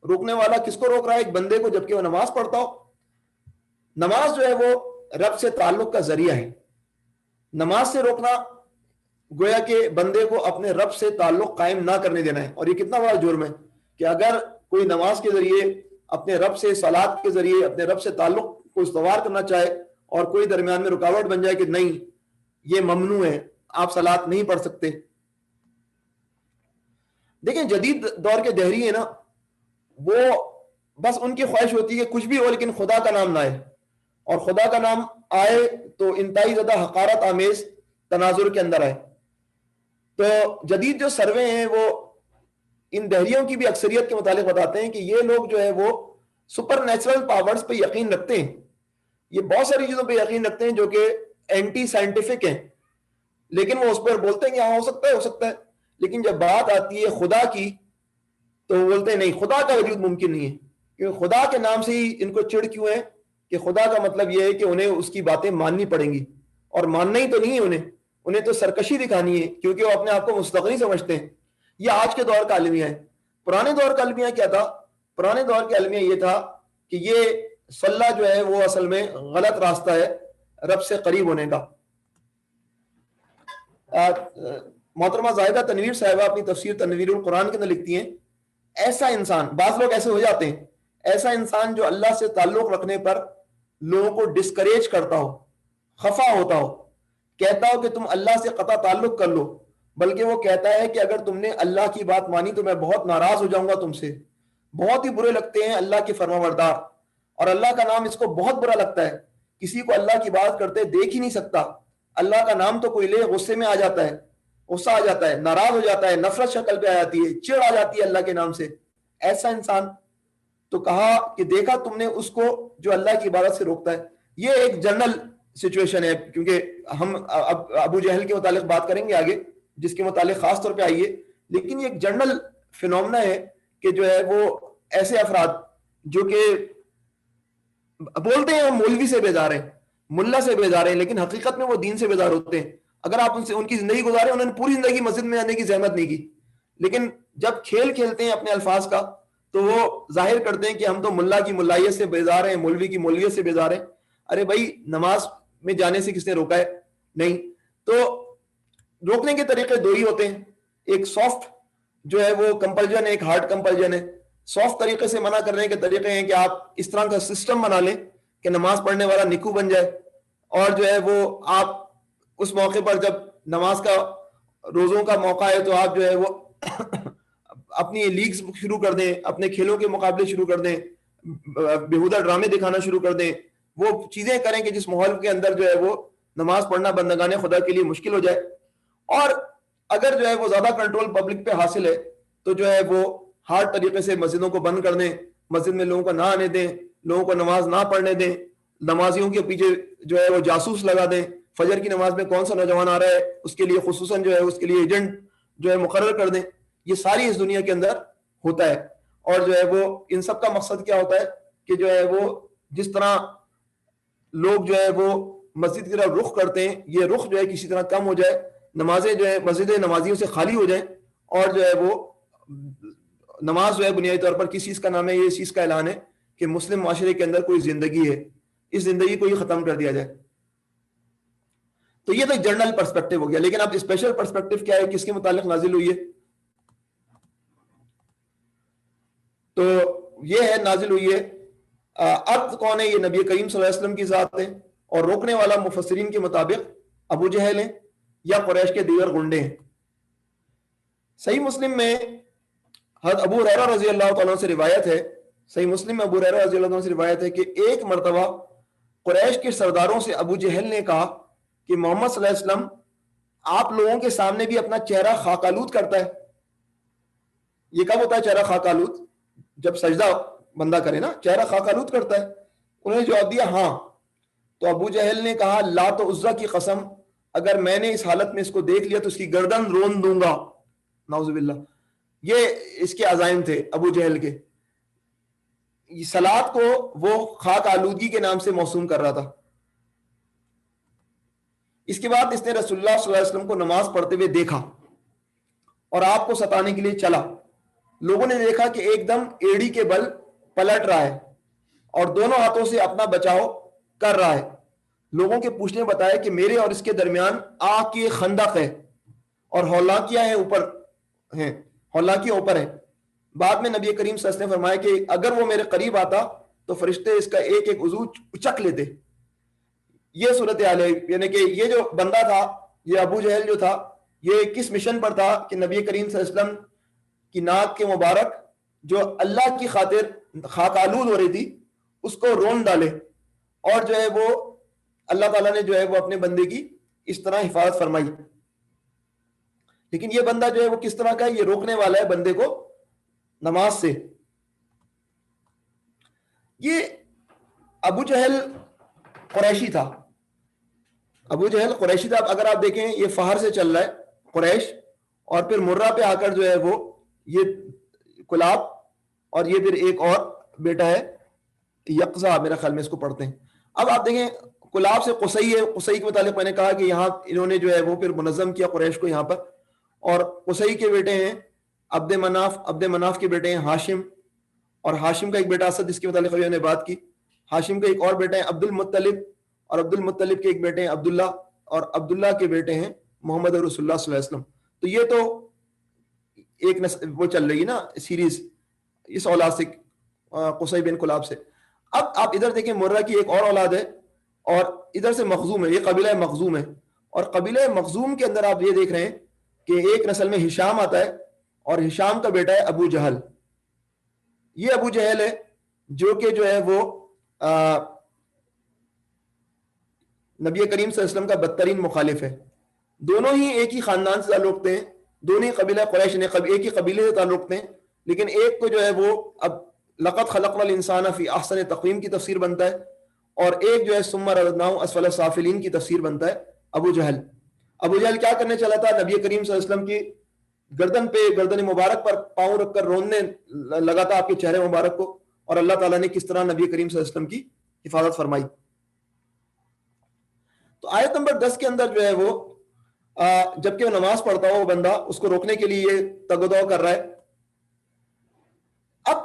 روکنے والا کس کو روک رہا ہے؟ ایک بندے کو, جبکہ وہ نماز پڑھتا ہو. نماز جو ہے وہ رب سے تعلق کا ذریعہ ہے. نماز سے روکنا گویا کہ بندے کو اپنے رب سے تعلق قائم نہ کرنے دینا ہے. اور یہ کتنا بڑا جرم ہے کہ اگر کوئی نماز کے ذریعے اپنے رب سے, صلات کے ذریعے اپنے رب سے تعلق کو استوار کرنا چاہے, اور کوئی درمیان میں رکاوٹ بن جائے کہ نہیں یہ ممنوع ہے, آپ صلات نہیں پڑھ سکتے. دیکھیں جدید دور کے دہری ہیں نا, وہ بس ان کی خواہش ہوتی ہے کہ کچھ بھی ہو لیکن خدا کا نام نہ آئے, اور خدا کا نام آئے تو انتہائی زیادہ حقارت آمیز تناظر کے اندر آئے. تو جدید جو سروے ہیں وہ ان دہریوں کی بھی اکثریت کے متعلق بتاتے ہیں کہ یہ لوگ جو ہے وہ سپر نیچرل پاورز پہ یقین رکھتے ہیں. یہ بہت ساری چیزوں پہ یقین رکھتے ہیں جو کہ اینٹی سائنٹیفک ہیں, لیکن وہ اس پر بولتے ہیں کہ ہاں ہو سکتا ہے, ہو سکتا ہے. لیکن جب بات آتی ہے خدا کی تو وہ بولتے ہیں نہیں, خدا کا وجود ممکن نہیں ہے. کیونکہ خدا کے نام سے ہی ان کو چڑ کیوں ہے کہ خدا کا مطلب یہ ہے کہ انہیں اس کی باتیں ماننی پڑیں گی, اور ماننا ہی تو نہیں ہے انہیں تو سرکشی دکھانی ہے, کیونکہ وہ اپنے آپ کو مستغنی سمجھتے ہیں. یہ آج کے دور کا المیہ ہے. پرانے دور کا المیہ کیا تھا؟ پرانے دور کے المیہ یہ تھا کہ یہ صلہ جو ہے وہ اصل میں غلط راستہ ہے رب سے قریب ہونے کا. محترمہ زاہدہ تنویر صاحبہ اپنی تفسیر تنویر القرآن کے اندر لکھتی ہیں, ایسا انسان, بعض لوگ ایسے ہو جاتے ہیں, ایسا انسان جو اللہ سے تعلق رکھنے پر لوگوں کو ڈسکریج کرتا ہو, خفا ہوتا ہو, کہتا ہو کہ تم اللہ سے قطع تعلق کر لو, بلکہ وہ کہتا ہے کہ اگر تم نے اللہ کی بات مانی تو میں بہت ناراض ہو جاؤں گا تم سے. بہت ہی برے لگتے ہیں اللہ کے فرمانبردار, اور اللہ کا نام اس کو بہت برا لگتا ہے. کسی کو اللہ کی بات کرتے دیکھ ہی نہیں سکتا. اللہ کا نام تو کوئی لے غصے میں آ جاتا ہے, غصہ آ جاتا ہے, ناراض ہو جاتا ہے, نفرت شکل پہ آ جاتی ہے, چڑ آ جاتی ہے اللہ کے نام سے. ایسا انسان تو کہا کہ دیکھا تم نے اس کو جو اللہ کی عبادت سے روکتا ہے. یہ ایک جنرل سچویشن ہے, کیونکہ ہم اب ابو جہل کے متعلق بات کریں گے آگے, جس کے متعلق خاص طور پہ آئیے. لیکن یہ ایک جنرل فینومنا ہے کہ جو ہے وہ ایسے افراد جو کہ بولتے ہیں ہم مولوی سے بیزار ہیں, ملا سے بیزار ہیں, لیکن حقیقت میں وہ دین سے بیزار ہوتے ہیں. اگر آپ ان کی زندگی گزارے, انہوں نے پوری زندگی مسجد میں جانے کی زحمت نہیں کی, لیکن جب کھیل کھیلتے ہیں اپنے الفاظ کا تو وہ ظاہر کرتے ہیں کہ ہم تو ملا کی ملائیت سے بیزار ہیں, مولوی کی مولویت سے بیزار ہیں. ارے بھائی, نماز میں جانے سے کس نے روکا ہے؟ نہیں. تو روکنے کے طریقے 2 ہی ہوتے ہیں, ایک سافٹ جو ہے وہ کمپلجن ہے, ایک ہارڈ کمپلجن ہے. سافٹ طریقے سے منع کرنے کے طریقے ہیں کہ آپ اس طرح کا سسٹم بنا لیں کہ نماز پڑھنے والا نکو بن جائے, اور جو ہے وہ آپ اس موقع پر جب نماز کا روزوں کا موقع ہے تو آپ جو ہے وہ اپنی لیگز شروع کر دیں, اپنے کھیلوں کے مقابلے شروع کر دیں, بیہودہ ڈرامے دکھانا شروع کر دیں, وہ چیزیں کریں کہ جس ماحول کے اندر جو ہے وہ نماز پڑھنا بندگان خدا کے لیے مشکل ہو جائے. اور اگر جو ہے وہ زیادہ کنٹرول پبلک پہ حاصل ہے تو جو ہے وہ ہارڈ طریقے سے مسجدوں کو بند کر دیں, مسجد میں لوگوں کو نہ آنے دیں, لوگوں کو نماز نہ پڑھنے دیں, نمازیوں کے پیچھے جو ہے وہ جاسوس لگا دیں, فجر کی نماز میں کون سا نوجوان آ رہا ہے اس کے لیے خصوصاً جو ہے اس کے لیے ایجنٹ جو ہے مقرر کر دیں. یہ ساری اس دنیا کے اندر ہوتا ہے. اور جو ہے وہ ان سب کا مقصد کیا ہوتا ہے کہ جو ہے وہ جس طرح لوگ جو ہے وہ مسجد کی طرف رخ کرتے ہیں یہ رخ جو ہے کسی طرح کم ہو جائے, نمازیں جو ہے مسجدیں نمازیوں سے خالی ہو جائیں, اور جو ہے وہ نماز جو ہے بنیادی طور پر کس چیز کا نام ہے, یہ اس چیز کا اعلان ہے کہ مسلم معاشرے کے اندر کوئی زندگی ہے, اس زندگی کو ہی ختم کر دیا جائے. تو یہ تو ایک جنرل پرسپیکٹو ہو گیا. لیکن اب اسپیشل پرسپیکٹو کیا ہے, کس کے متعلق نازل ہوئی ہے؟ تو یہ ہے نازل ہوئی ہے عبد کون ہے, یہ نبی کریم صلی اللہ علیہ وسلم کی ذات ہے, اور روکنے والا مفسرین کے مطابق ابو جہل ہیں یا قریش کے دیگر گنڈے ہیں. صحیح مسلم میں حضرت ابو ہریرہ رضی اللہ تعالیٰ عنہ سے روایت ہے, صحیح مسلم میں ابو ہریرہ رضی اللہ عنہ سے روایت ہے کہ ایک مرتبہ قریش کے سرداروں سے ابو جہل نے کہا کہ محمد صلی اللہ علیہ وسلم آپ لوگوں کے سامنے بھی اپنا چہرہ خاک آلود کرتا ہے. یہ کب ہوتا ہے چہرہ خاک آلود؟ جب سجدہ بندہ کرے نا, چہرہ خاک آلود کرتا ہے. انہوں نے جواب دیا ہاں. تو ابو جہل نے کہا لات و عزا کی قسم, اگر میں نے اس حالت میں اس کو دیکھ لیا تو اس کی گردن رون دوں گا. نعوذ باللہ. یہ اس کے عزائم تھے ابو جہل کے. صلات کو وہ خاک آلودگی کے نام سے موسوم کر رہا تھا. اس کے بعد اس نے رسول اللہ صلی اللہ علیہ وسلم کو نماز پڑھتے ہوئے دیکھا اور آپ کو ستانے کے لیے چلا. لوگوں نے دیکھا کہ ایک دم ایڑی کے بل پلٹ رہا ہے اور دونوں ہاتھوں سے اپنا بچاؤ کر رہا ہے. لوگوں کے پوچھنے بتایا کہ میرے اور اس کے درمیان آگ کی خندق ہے اور ہولناکیاں ہیں اوپر ہیں, ہولناکیاں اوپر ہیں. بعد میں نبی کریم صلی اللہ علیہ وسلم نے فرمایا کہ اگر وہ میرے قریب آتا تو فرشتے اس کا ایک ایک عضو اچک لیتے. یہ صورتحال ہے. یعنی کہ یہ جو بندہ تھا, یہ ابو جہل جو تھا, یہ کس مشن پر تھا کہ نبی کریم صلی اللہ علیہ وسلم کی ناک کے مبارک جو اللہ کی خاطر خاک آلود ہو رہی تھی اس کو رون ڈالے, اور جو ہے وہ اللہ تعالیٰ نے جو ہے وہ اپنے بندے کی اس طرح حفاظت فرمائی. لیکن یہ بندہ جو ہے وہ کس طرح کا ہے, یہ روکنے والا ہے بندے کو نماز سے. یہ ابو جہل قریشی تھا. ابو جہل قریشی تھا. اگر آپ دیکھیں یہ فہر سے چل رہا ہے قریش, اور پھر مرہ پہ آ کر جو ہے وہ یہ کلاب, اور یہ پھر ایک اور بیٹا ہے یقظہ, میرا خیال میں اس کو پڑھتے ہیں. اب آپ دیکھیں کلاب سے قصی ہے. قصی کے متعلق میں نے کہا کہ یہاں انہوں نے جو ہے وہ پھر منظم کیا قریش کو یہاں پر. اور قصی کے بیٹے ہیں عبد مناف, عبد مناف کے بیٹے ہیں ہاشم, اور ہاشم کا ایک بیٹا اسد جس کے متعلق ابھی ہم نے بات کی. ہاشم کا ایک اور بیٹا ہے عبد المطلب, اور عبد المطلب کے ایک بیٹے ہیں عبداللہ, اور عبداللہ کے بیٹے ہیں محمد رسول اللہ صلی اللہ علیہ وسلم. تو یہ تو ایک وہ چل رہی ہے نا سیریز اس اولاد سے, قصی بن کلاب سے. اب آپ ادھر دیکھیں مرہ کی ایک اور اولاد ہے, اور ادھر سے مخزوم ہے, یہ قبیلہ مخزوم ہے. اور قبیلہ مخزوم کے اندر آپ یہ دیکھ رہے ہیں کہ ایک نسل میں ہشام آتا ہے, اور ہشام کا بیٹا ہے ابو جہل. یہ ابو جہل ہے جو کہ جو ہے وہ نبی کریم صلی اللہ علیہ وسلم کا بدترین مخالف ہے. دونوں ہی ایک ہی خاندان سے تعلق رکھتے ہیں, دونوں ہی قبیلہ قریش نے ایک ہی قبیلے سے تعلق رکھتے ہیں, لیکن ایک کو جو ہے وہ اب لقد خلقنا الانسان فی احسن تقویم کی تفسیر بنتا ہے, اور ایک جو ہے ثم رددناہ اسفل سافلین کی تفسیر بنتا ہے ابو جہل. ابو جہل کیا کرنے چلا تھا؟ نبی کریم صلی اللہ علیہ وسلم کی گردن پہ, گردن مبارک پر پاؤں رکھ کر روننے لگا تھا آپ کے چہرے مبارک کو, اور اللہ تعالیٰ نے کس طرح نبی کریم صلی اللہ علیہ وسلم کی حفاظت فرمائی. تو آیت نمبر 10 کے اندر جو ہے وہ جبکہ وہ نماز پڑھتا ہو وہ بندہ, اس کو روکنے کے لیے یہ تگ و دو کر رہا ہے. اب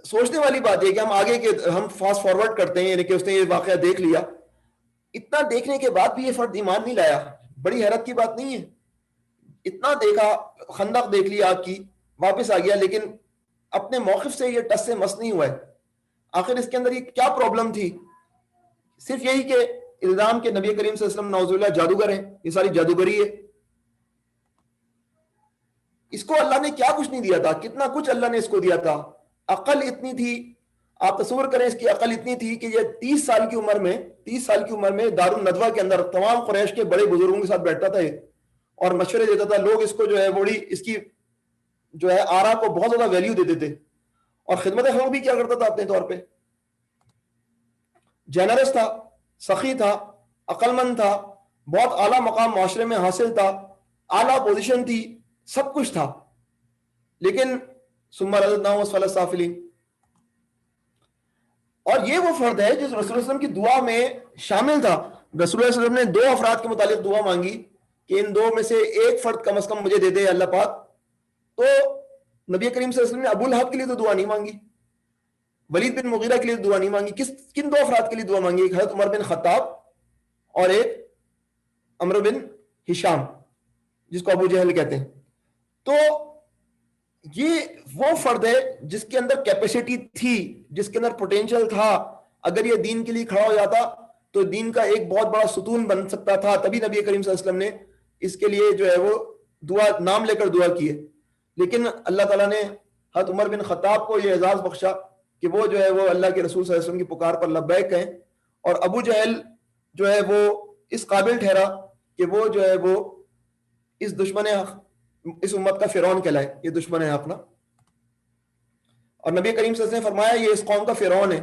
سوچنے والی بات یہ کہ ہم آگے کے ہم فاسٹ فارورڈ کرتے ہیں, یعنی کہ اس نے یہ واقعہ دیکھ لیا, اتنا دیکھنے کے بعد بھی یہ فرد ایمان نہیں لایا. بڑی حیرت کی بات نہیں ہے؟ اتنا دیکھا, خندق دیکھ لی آگ کی, واپس آ گیا, لیکن اپنے موقف سے یہ ٹس سے مس نہیں ہوا ہے. آخر اس کے اندر یہ کیا پرابلم تھی؟ صرف یہی کہ الزام کے نبی کریم صلی اللہ علیہ وسلم نعوذ باللہ جادوگر ہیں, یہ ساری جادوگری ہے. اس کو اللہ نے کیا کچھ نہیں دیا تھا, کتنا کچھ اللہ نے اس کو دیا تھا. عقل اتنی تھی, آپ تصور کریں اس کی عقل اتنی تھی کہ یہ 30 سال کی عمر میں دار الندوہ کے اندر تمام قریش کے بڑے بزرگوں کے ساتھ بیٹھتا تھا اور مشورے دیتا تھا. لوگ اس کو جو ہے بڑی اس کی جو ہے آرا کو بہت زیادہ ویلیو دیتے تھے, اور خدمت خلق بھی کیا کرتا تھا اپنے طور پہ. جنرس تھا, سخی تھا, عقل مند تھا, بہت اعلیٰ مقام معاشرے میں حاصل تھا, اعلیٰ پوزیشن تھی, سب کچھ تھا. لیکن ثم رددناہ اسفل السافلین. اور یہ وہ فرد ہے جس رسول اللہ علیہ وسلم کی دعا میں شامل تھا. رسول اللہ صلی اللہ علیہ وسلم نے 2 افراد کے متعلق دعا مانگی کہ ان 2 میں سے ایک فرد کم از کم مجھے دے دے اللہ پاک. تو نبی کریم صلی اللہ علیہ وسلم نے ابو لہب کے لیے تو دعا نہیں مانگی, ولید بن مغیرہ کے لیے دعا نہیں مانگی. کن 2 افراد کے لیے دعا مانگی؟ ایک حضرت عمر بن خطاب اور ایک عمرو بن ہشام جس کو ابو جہل کہتے ہیں. تو یہ وہ فرد ہے جس کے اندر کیپیسٹی تھی, جس کے اندر پوٹینشیل تھا. اگر یہ دین کے لیے کھڑا ہو جاتا تو دین کا ایک بہت بڑا ستون بن سکتا تھا. تبھی نبی کریم صلی اللہ علیہ وسلم نے اس کے لیے جو ہے وہ دعا نام لے کر دعا کی ہے. لیکن اللہ تعالیٰ نے حضرت عمر بن خطاب کو یہ اعزاز بخشا کہ وہ جو ہے وہ اللہ کے رسول صلی اللہ علیہ وسلم کی پکار پر لبیک کہیں, اور ابو جہل جو ہے وہ اس قابل ٹھہرا کہ وہ جو ہے وہ اس دشمن حق, اس امت کا فرعون کہلائے. یہ دشمن ہے اپنا, اور نبی کریم صلی اللہ علیہ وسلم نے فرمایا یہ اس قوم کا فرعون ہے.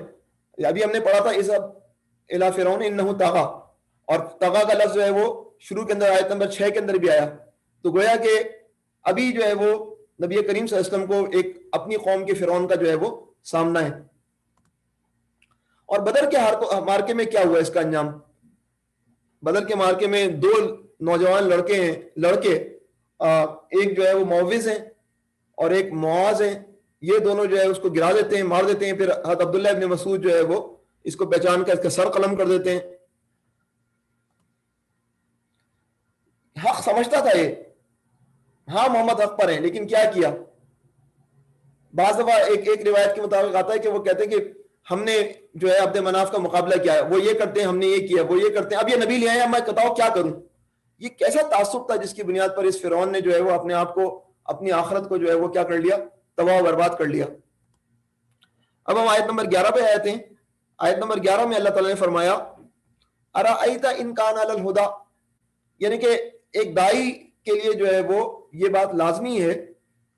ابھی ہم نے پڑھا تھا اذهب الى فرعون انه طغى, اور طغى کا لفظ جو ہے وہ شروع کے اندر آیت نمبر 6 کے اندر بھی آیا. تو گویا کہ ابھی جو ہے وہ نبی کریم صلی اللہ علیہ وسلم کو ایک اپنی قوم کے فرعون کا جو ہے وہ سامنا ہے. اور بدر کے مارکے میں کیا ہوا اس کا انجام؟ بدر کے مارکے میں 2 نوجوان لڑکے ایک جو ہے وہ معوذ ہیں اور ایک معاذ ہیں. یہ دونوں جو ہے اس کو گرا دیتے ہیں, مار دیتے ہیں. پھر حضرت عبداللہ ابن مسعود جو ہے وہ اس کو پہچان کر اس کا سر قلم کر دیتے ہیں. حق سمجھتا تھا یہ, ہاں محمد حق پر ہیں, لیکن کیا کیا؟ بعض دفعہ ایک روایت کے مطابق آتا ہے کہ وہ کہتے ہیں کہ ہم نے جو ہے عبد مناف کا مقابلہ کیا ہے, وہ یہ کرتے ہیں, ہم نے یہ کیا, وہ یہ کرتے ہیں, اب یہ نبی لے آئے, میں بتاؤ کیا کروں. یہ کیسا تعصب تھا جس کی بنیاد پر اس فرعون نے جو ہے وہ اپنے آپ کو, اپنی آخرت کو جو ہے وہ کیا کر لیا, تباہ و برباد کر لیا. اب ہم آیت نمبر 11 پہ آتے ہیں. آیت نمبر 11 میں اللہ تعالیٰ نے فرمایا ارأیت ان کان علی الہدی, یعنی کہ ایک داعی کے لیے جو ہے وہ یہ بات لازمی ہے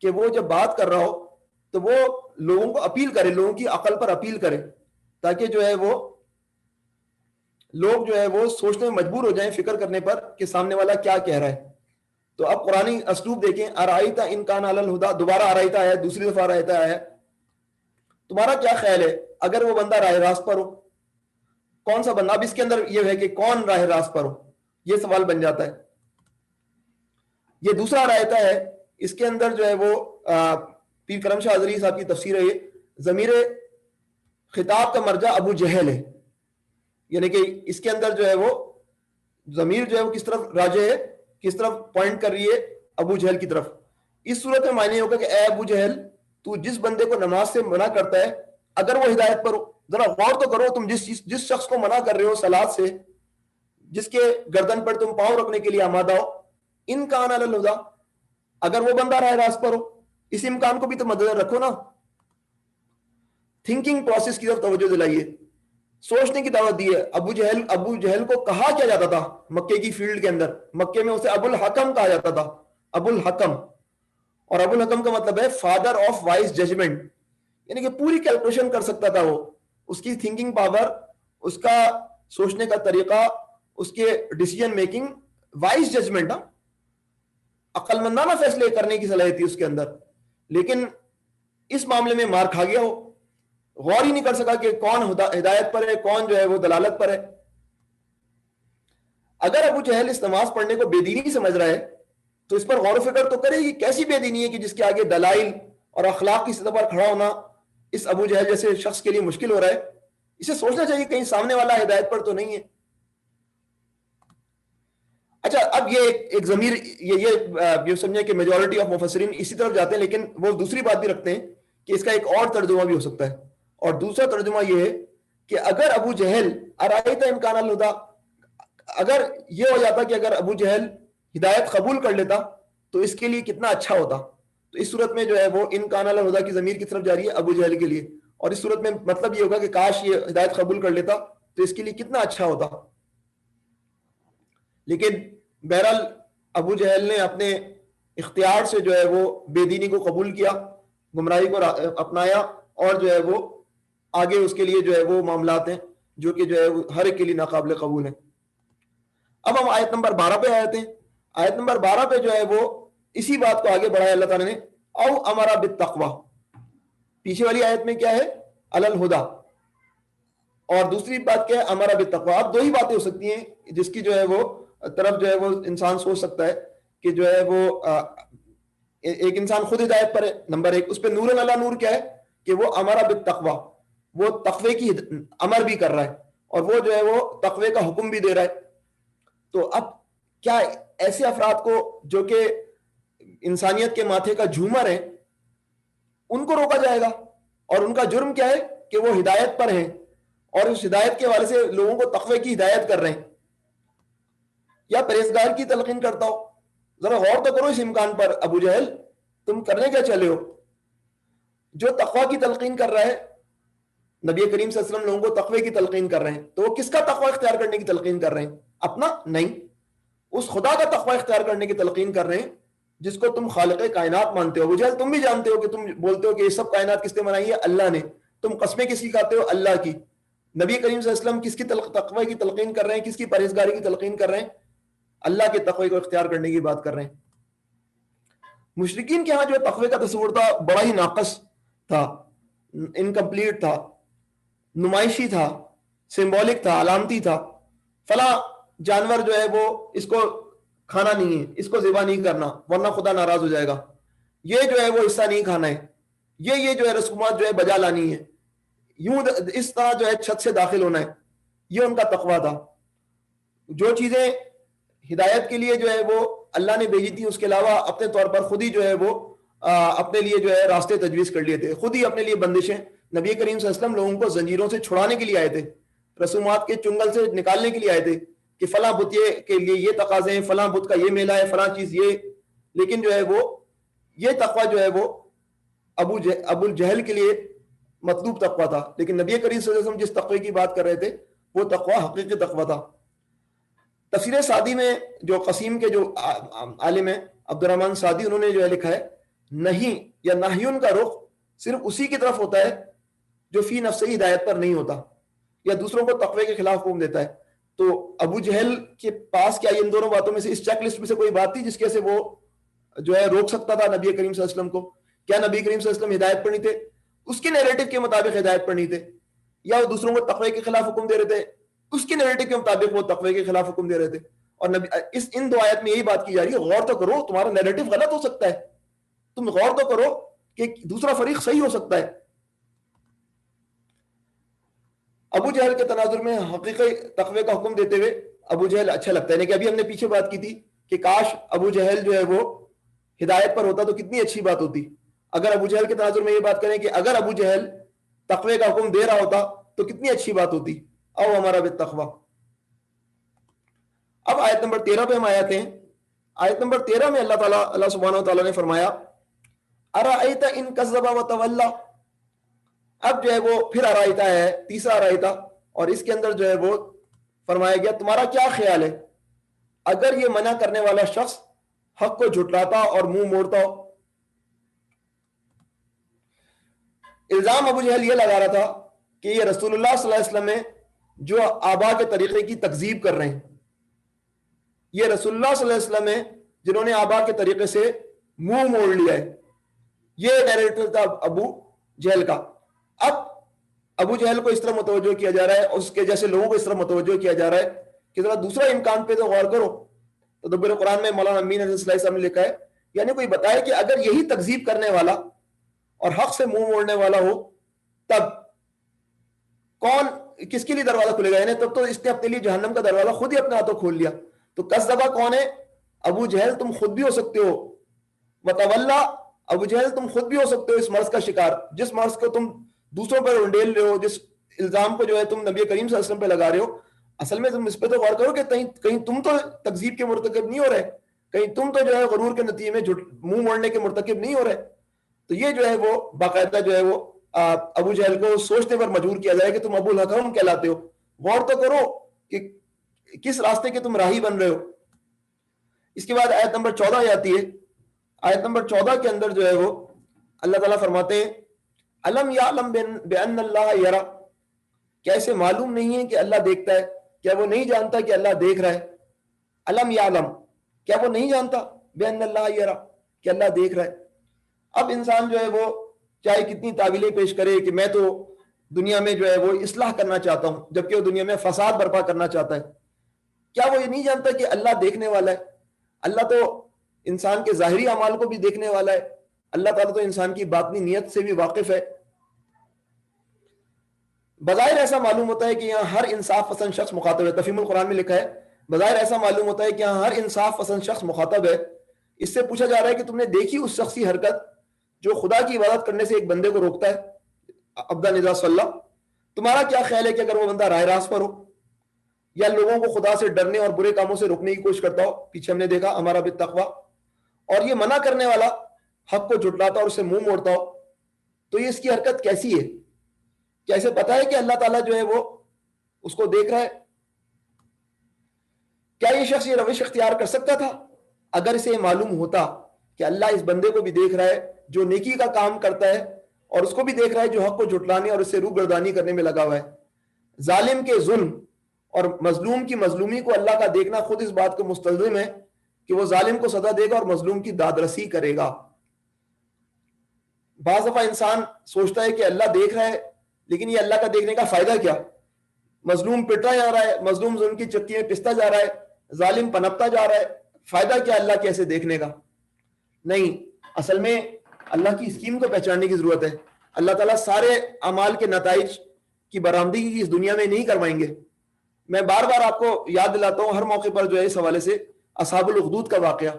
کہ وہ جب بات کر رہا ہو تو وہ لوگوں کو اپیل کرے, لوگوں کی عقل پر اپیل کرے, تاکہ جو ہے وہ لوگ جو ہے وہ سوچنے میں مجبور ہو جائیں, فکر کرنے پر کہ سامنے والا کیا کہہ رہا ہے. تو اب قرآنی اسلوب دیکھیں, ارأیت ان کان علی الہدی, دوبارہ ارأیت آیا, دوسری دفعہ ارأیت آیا. تمہارا کیا خیال ہے اگر وہ بندہ راہ راست پر ہو؟ کون سا بندہ؟ اب اس کے اندر یہ ہے کہ کون راہ راست پر ہو, یہ سوال بن جاتا ہے. یہ دوسرا رائتا ہے, اس کے اندر جو ہے وہ پیر کرم شاہ حضری صاحب کی تفسیر ہے, یہ ضمیر خطاب کا مرجع ابو جہل ہے, یعنی کہ اس کے اندر جو ہے وہ ضمیر جو ہے وہ کس طرف راجع ہے, کس طرف پوائنٹ کر رہی ہے, ابو جہل کی طرف. اس صورت میں معنی ہوگا کہ اے ابو جہل, تو جس بندے کو نماز سے منع کرتا ہے, اگر وہ ہدایت پر ہو, ذرا غور تو کرو, تم جس شخص کو منع کر رہے ہو صلاۃ سے, جس کے گردن پر تم پاؤں رکھنے کے لیے آمادہ ہو, ان کان علی الہدی, اگر وہ بندہ راہ راست پر ہو, اس امکان کو بھی تو مدنظر رکھو نا. تھنکنگ پروسیس کی طرف توجہ دلائیے, سوچنے کی دعوت دی ہے. ابو جہل کو کہا کیا جاتا تھا مکے کی فیلڈ کے اندر؟ مکے میں اسے ابو الحکم کہا جاتا تھا, ابو الحکم. اور ابو الحکم کا مطلب ہے فادر آف وائز ججمنٹ, یعنی کہ پوری کیلکولیشن کر سکتا تھا وہ. اس کی تھنکنگ پاور, اس کا سوچنے کا طریقہ, اس کے ڈیسیجن میکنگ, وائز ججمنٹ, عقل مندانہ فیصلے کرنے کی صلاحیت تھی اس کے اندر. لیکن اس معاملے میں مار کھا گیا, ہو غور ہی نہیں کر سکا کہ کون ہدایت پر ہے, کون جو ہے وہ دلالت پر ہے. اگر ابو جہل اس نماز پڑھنے کو بے دینی سمجھ رہا ہے تو اس پر غور و فکر تو کرے, یہ کیسی بے دینی ہے کہ جس کے آگے دلائل اور اخلاق کی سطح پر کھڑا ہونا اس ابو جہل جیسے شخص کے لیے مشکل ہو رہا ہے. اسے سوچنا چاہیے کہیں سامنے والا ہدایت پر تو نہیں ہے. اچھا, اب یہ ایک ضمیر, یہ سمجھیں کہ میجورٹی آف مفسرین اسی طرف جاتے ہیں, لیکن وہ دوسری بات بھی رکھتے ہیں کہ اس کا ایک اور ترجمہ بھی ہو سکتا ہے. اور دوسرا ترجمہ یہ ہے کہ اگر ابو جہل ارائیت امکان الہدی, اگر یہ ہو جاتا کہ اگر ابو جہل ہدایت قبول کر لیتا تو اس کے لیے کتنا اچھا ہوتا. تو اس صورت میں جو ہے وہ ان کان الہدی کی ضمیر کی طرف جا رہی ہے ابو جہل کے لیے, اور اس صورت میں مطلب یہ ہوگا کہ کاش یہ ہدایت قبول کر لیتا تو اس کے لیے کتنا اچھا ہوتا. لیکن بہرحال ابو جہل نے اپنے اختیار سے جو ہے وہ بے دینی کو قبول کیا, گمراہی کو اپنایا, اور جو ہے وہ آگے اس کے لیے جو ہے وہ معاملات ہیں جو کہ جو ہے ہر ایک کے لیے ناقابل قبول ہیں. اب ہم آیت نمبر 12 پہ آتے ہیں. آیت نمبر 12 پہ جو ہے وہ اسی بات کو آگے بڑھایا اللہ تعالیٰ نے, او امرا بالتقوی. پیچھے والی آیت میں کیا ہے؟ علی الہدی. اور دوسری بات کیا ہے؟ امر بالتقوی. اب دو ہی باتیں ہو سکتی ہیں جس کی جو ہے وہ طرف جو ہے وہ انسان سوچ سکتا ہے کہ جو ہے وہ ایک انسان خود ہدایت پر ہے، نمبر ایک، اس پہ نور اللہ نور کیا ہے کہ وہ امر بالتقوی، وہ تقوی کی امر بھی کر رہا ہے اور وہ جو ہے وہ تقوی کا حکم بھی دے رہا ہے. تو اب کیا ایسے افراد کو جو کہ انسانیت کے ماتھے کا جھومر ہے ان کو روکا جائے گا؟ اور ان کا جرم کیا ہے کہ وہ ہدایت پر ہیں اور اس ہدایت کے حوالے سے لوگوں کو تقوی کی ہدایت کر رہے ہیں. یا پرہیزگار کی تلقین کرتا ہو. ذرا غور تو کرو اس امکان پر. ابو جہل تم کرنے کیا چلے ہو؟ جو تقوی کی تلقین کر رہا ہے، نبی کریم صلی اللہ علیہ وسلم لوگوں کو تقوی کی تلقین کر رہے ہیں، تو وہ کس کا تقوی اختیار کرنے کی تلقین کر رہے ہیں؟ اپنا نہیں، اس خدا کا تقوی اختیار کرنے کی تلقین کر رہے ہیں جس کو تم خالق کائنات مانتے ہو. ابو جہل تم بھی جانتے ہو کہ تم بولتے ہو کہ یہ سب کائنات کس نے بنائی ہے؟ اللہ نے. تم قسمیں کس کی کھاتے ہو؟ اللہ کی. نبی کریم صلی اللہ علیہ وسلم کس کی تقوی کی تلقین کر رہے ہیں؟ کس کی پرہیزگاری کی تلقین کر رہے ہیں؟ اللہ کے تقوی کو اختیار کرنے کی بات کر رہے ہیں. مشرکین کے ہاں جو تقوی کا تصور تھا بڑا ہی ناقص تھا، انکمپلیٹ تھا، نمائشی تھا، سمبولک تھا، علامتی تھا. فلاں جانور جو ہے وہ اس کو کھانا نہیں ہے، اس کو ذبح نہیں کرنا ورنہ خدا ناراض ہو جائے گا، یہ جو ہے وہ حصہ نہیں کھانا ہے، یہ جو ہے رسومات جو ہے بجا لانی ہے، یوں اس طرح جو ہے چھت سے داخل ہونا ہے. یہ ان کا تقوی تھا. جو چیزیں ہدایت کے لیے جو ہے وہ اللہ نے بھیجی تھی اس کے علاوہ اپنے طور پر خود ہی جو ہے وہ اپنے لیے جو ہے راستے تجویز کر لیے تھے، خود ہی اپنے لیے بندشیں. نبی کریم صلی اللہ علیہ وسلم لوگوں کو زنجیروں سے چھڑانے کے لیے آئے تھے، رسومات کے چنگل سے نکالنے کے لیے آئے تھے کہ فلاں بت کے لیے یہ تقاضے ہیں، فلاں بت کا یہ میلہ ہے، فلاں چیز یہ. لیکن جو ہے وہ یہ تقوی جو ہے وہ ابو الجہل کے لیے مطلوب تقوی تھا. لیکن نبی کریم صلی اللہ علیہ وسلم جس تقوی کی بات کر رہے تھے وہ تقوی حقیقی تقوی تھا. تفسیر سعدی میں جو قسیم کے جو عالم ہیں عبد الرحمن سعدی، انہوں نے جو ہے لکھا ہے نہیں یا نہیون کا رخ صرف اسی کی طرف ہوتا ہے جو فی نفسہ ہدایت پر نہیں ہوتا یا دوسروں کو تقوی کے خلاف حکم دیتا ہے. تو ابو جہل کے پاس کیا ان دونوں باتوں میں سے، اس چیک لسٹ میں سے کوئی بات تھی جس کے سے وہ جو ہے روک سکتا تھا نبی کریم صلی اللہ علیہ وسلم کو؟ کیا نبی کریم صلی اللہ علیہ وسلم ہدایت پر نہیں تھے؟ اس کے نیریٹو کے مطابق ہدایت پر نہیں تھے، یا وہ دوسروں کو تقوی کے خلاف حکم دے رہے تھے؟ اس کے نیریٹو کے مطابق وہ تقوی کے خلاف حکم دے رہے تھے. اور ان دو آیت میں یہی بات کی جا رہی ہے، غور تو کرو، تمہارا نیریٹو غلط ہو سکتا ہے، تم غور تو کرو کہ دوسرا فریق صحیح ہو سکتا ہے. ابو جہل کے تناظر میں حقیقی تقوی کا حکم دیتے ہوئے ابو جہل اچھا لگتا ہے. لیکن ابھی ہم نے پیچھے بات کی تھی کہ کاش ابو جہل جو ہے وہ ہدایت پر ہوتا تو کتنی اچھی بات ہوتی. اگر ابو جہل کے تناظر میں یہ بات کریں کہ اگر ابو جہل تقوی کا حکم دے رہا ہوتا تو کتنی اچھی بات ہوتی. او ہمارا بالتقوی. اب آیت نمبر 13 پہ ہم آیات ہیں. آیت نمبر 13 میں اللہ سبحانہ و تعالیٰ نے فرمایا ارأیت ان کذب وتولی. اب جو ہے وہ پھر ارائیتا ہے، تیسرا ارائیتا، اور اس کے اندر جو ہے وہ فرمایا گیا تمہارا کیا خیال ہے اگر یہ منع کرنے والا شخص حق کو جھٹلاتا اور منہ موڑتا ہو. الزام ابو جہل یہ لگا رہا تھا کہ یہ رسول اللہ صلی اللہ علیہ وسلم میں جو آبا کے طریقے کی تکذیب کر رہے ہیں، یہ رسول اللہ صلی اللہ علیہ وسلم میں جنہوں نے آبا کے طریقے سے منہ موڑ لیا ہے. یہ نیریٹو تھا ابو جہل کا. اب ابو جہل کو اس طرح متوجہ کیا جا رہا ہے، اس کے جیسے لوگوں کو اس طرح متوجہ کیا جا رہا ہے کہ ذرا دوسرا امکان پہ تو غور کرو. تدبر قرآن میں مولانا امین علیہ السلام نے لکھا ہے، یعنی کوئی بتائے کہ اگر یہی تکذیب کرنے والا اور حق سے منہ موڑنے والا ہو تب کون کس کے لیے دروازہ کھلے گا؟ یعنی تب تو اس نے اپنے لیے جہنم کا دروازہ خود ہی اپنے ہاتھوں کھول لیا. تو کذبہ کون ہے؟ ابو جہل. تم خود بھی ہو سکتے ہو. وتولی، ابو جہل تم خود بھی ہو سکتے ہو اس مرض کا شکار، جس مرض کو تم دوسروں پر انڈیل رہے ہو، جس الزام کو جو ہے تم نبی کریم صلی اللہ علیہ وسلم پہ لگا رہے ہو. اصل میں تم اس پہ تو غور کرو کہ کہیں تم تو تکذیب کے مرتکب نہیں ہو رہے، کہیں تم تو جو ہے غرور کے نتیجے میں منہ موڑنے کے مرتکب نہیں ہو رہے. تو یہ جو ہے وہ باقاعدہ جو ہے وہ ابو جہل کو سوچنے پر مجبور کیا جائے کہ تم ابو الحکم کہلاتے ہو. غور تو کرو کہ کس راستے کے تم راہی بن رہے ہو. اس کے بعد آیت نمبر 14 آتی ہے. آیت نمبر 14 کے اندر جو ہے وہ اللہ تعالیٰ فرماتے ہیں الم یعلم بان اللہ یرا. کیا اسے معلوم نہیں ہے کہ اللہ دیکھتا ہے؟ کیا وہ نہیں جانتا کہ اللہ دیکھ رہا ہے؟ الم یعلم، کیا وہ نہیں جانتا بان اللہ یرا کہ اللہ دیکھ رہا ہے. اب انسان جو ہے وہ چاہے کتنی تعویلیں پیش کرے کہ میں تو دنیا میں جو ہے وہ اصلاح کرنا چاہتا ہوں، جبکہ وہ دنیا میں فساد برپا کرنا چاہتا ہے، کیا وہ یہ نہیں جانتا کہ اللہ دیکھنے والا ہے؟ اللہ تو انسان کے ظاہری اعمال کو بھی دیکھنے والا ہے، اللہ تعالیٰ تو انسان کی باطنی نیت سے بھی واقف ہے۔ بظاہر ایسا معلوم ہوتا ہے کہ یہاں ہر انصاف پسند شخص مخاطب ہے، تفہیم القرآن میں لکھا ہے بظاہر ایسا معلوم ہوتا ہے کہ یہاں ہر انصاف پسند شخص مخاطب ہے۔ اس سے پوچھا جا رہا ہے کہ تم نے دیکھی اس شخص کی حرکت جو خدا کی عبادت کرنے سے ایک بندے کو روکتا ہے؟ عبدہ ندا صلی اللہ، تمہارا کیا خیال ہے کہ اگر وہ بندہ راہ راست پر ہو یا لوگوں کو خدا سے ڈرنے اور برے کاموں سے روکنے کی کوشش کرتا ہو، پیچھے ہم نے دیکھا ہمارا بالتقوی، اور یہ منع کرنے والا حق کو جھٹلاتا اور اسے منہ موڑتا ہو، تو یہ اس کی حرکت کیسی ہے؟ کیا اسے پتا ہے کہ اللہ تعالیٰ جو ہے وہ اس کو دیکھ رہا ہے؟ کیا یہ شخص یہ روش اختیار کر سکتا تھا اگر اسے معلوم ہوتا کہ اللہ اس بندے کو بھی دیکھ رہا ہے جو نیکی کا کام کرتا ہے، اور اس کو بھی دیکھ رہا ہے جو حق کو جھٹلانے اور اسے روگردانی کرنے میں لگا ہوا ہے؟ ظالم کے ظلم اور مظلوم کی مظلومی کو اللہ کا دیکھنا خود اس بات کو مستلزم ہے کہ وہ ظالم کو سزا دے گا اور مظلوم کی داد رسی کرے گا۔ بعض دفعہ انسان سوچتا ہے کہ اللہ دیکھ رہا ہے، لیکن یہ اللہ کا دیکھنے کا فائدہ کیا؟ مظلوم پٹا جا رہا ہے، مظلوم ظلم کی چکی میں پستا جا رہا ہے، ظالم پنپتا جا رہا ہے، فائدہ کیا اللہ کیسے دیکھنے کا؟ نہیں، اصل میں اللہ کی اسکیم کو پہچاننے کی ضرورت ہے۔ اللہ تعالیٰ سارے اعمال کے نتائج کی برآمدگی اس دنیا میں نہیں کروائیں گے۔ میں بار بار آپ کو یاد دلاتا ہوں ہر موقع پر جو ہے اس حوالے سے اصحاب الاخدود کا واقعہ،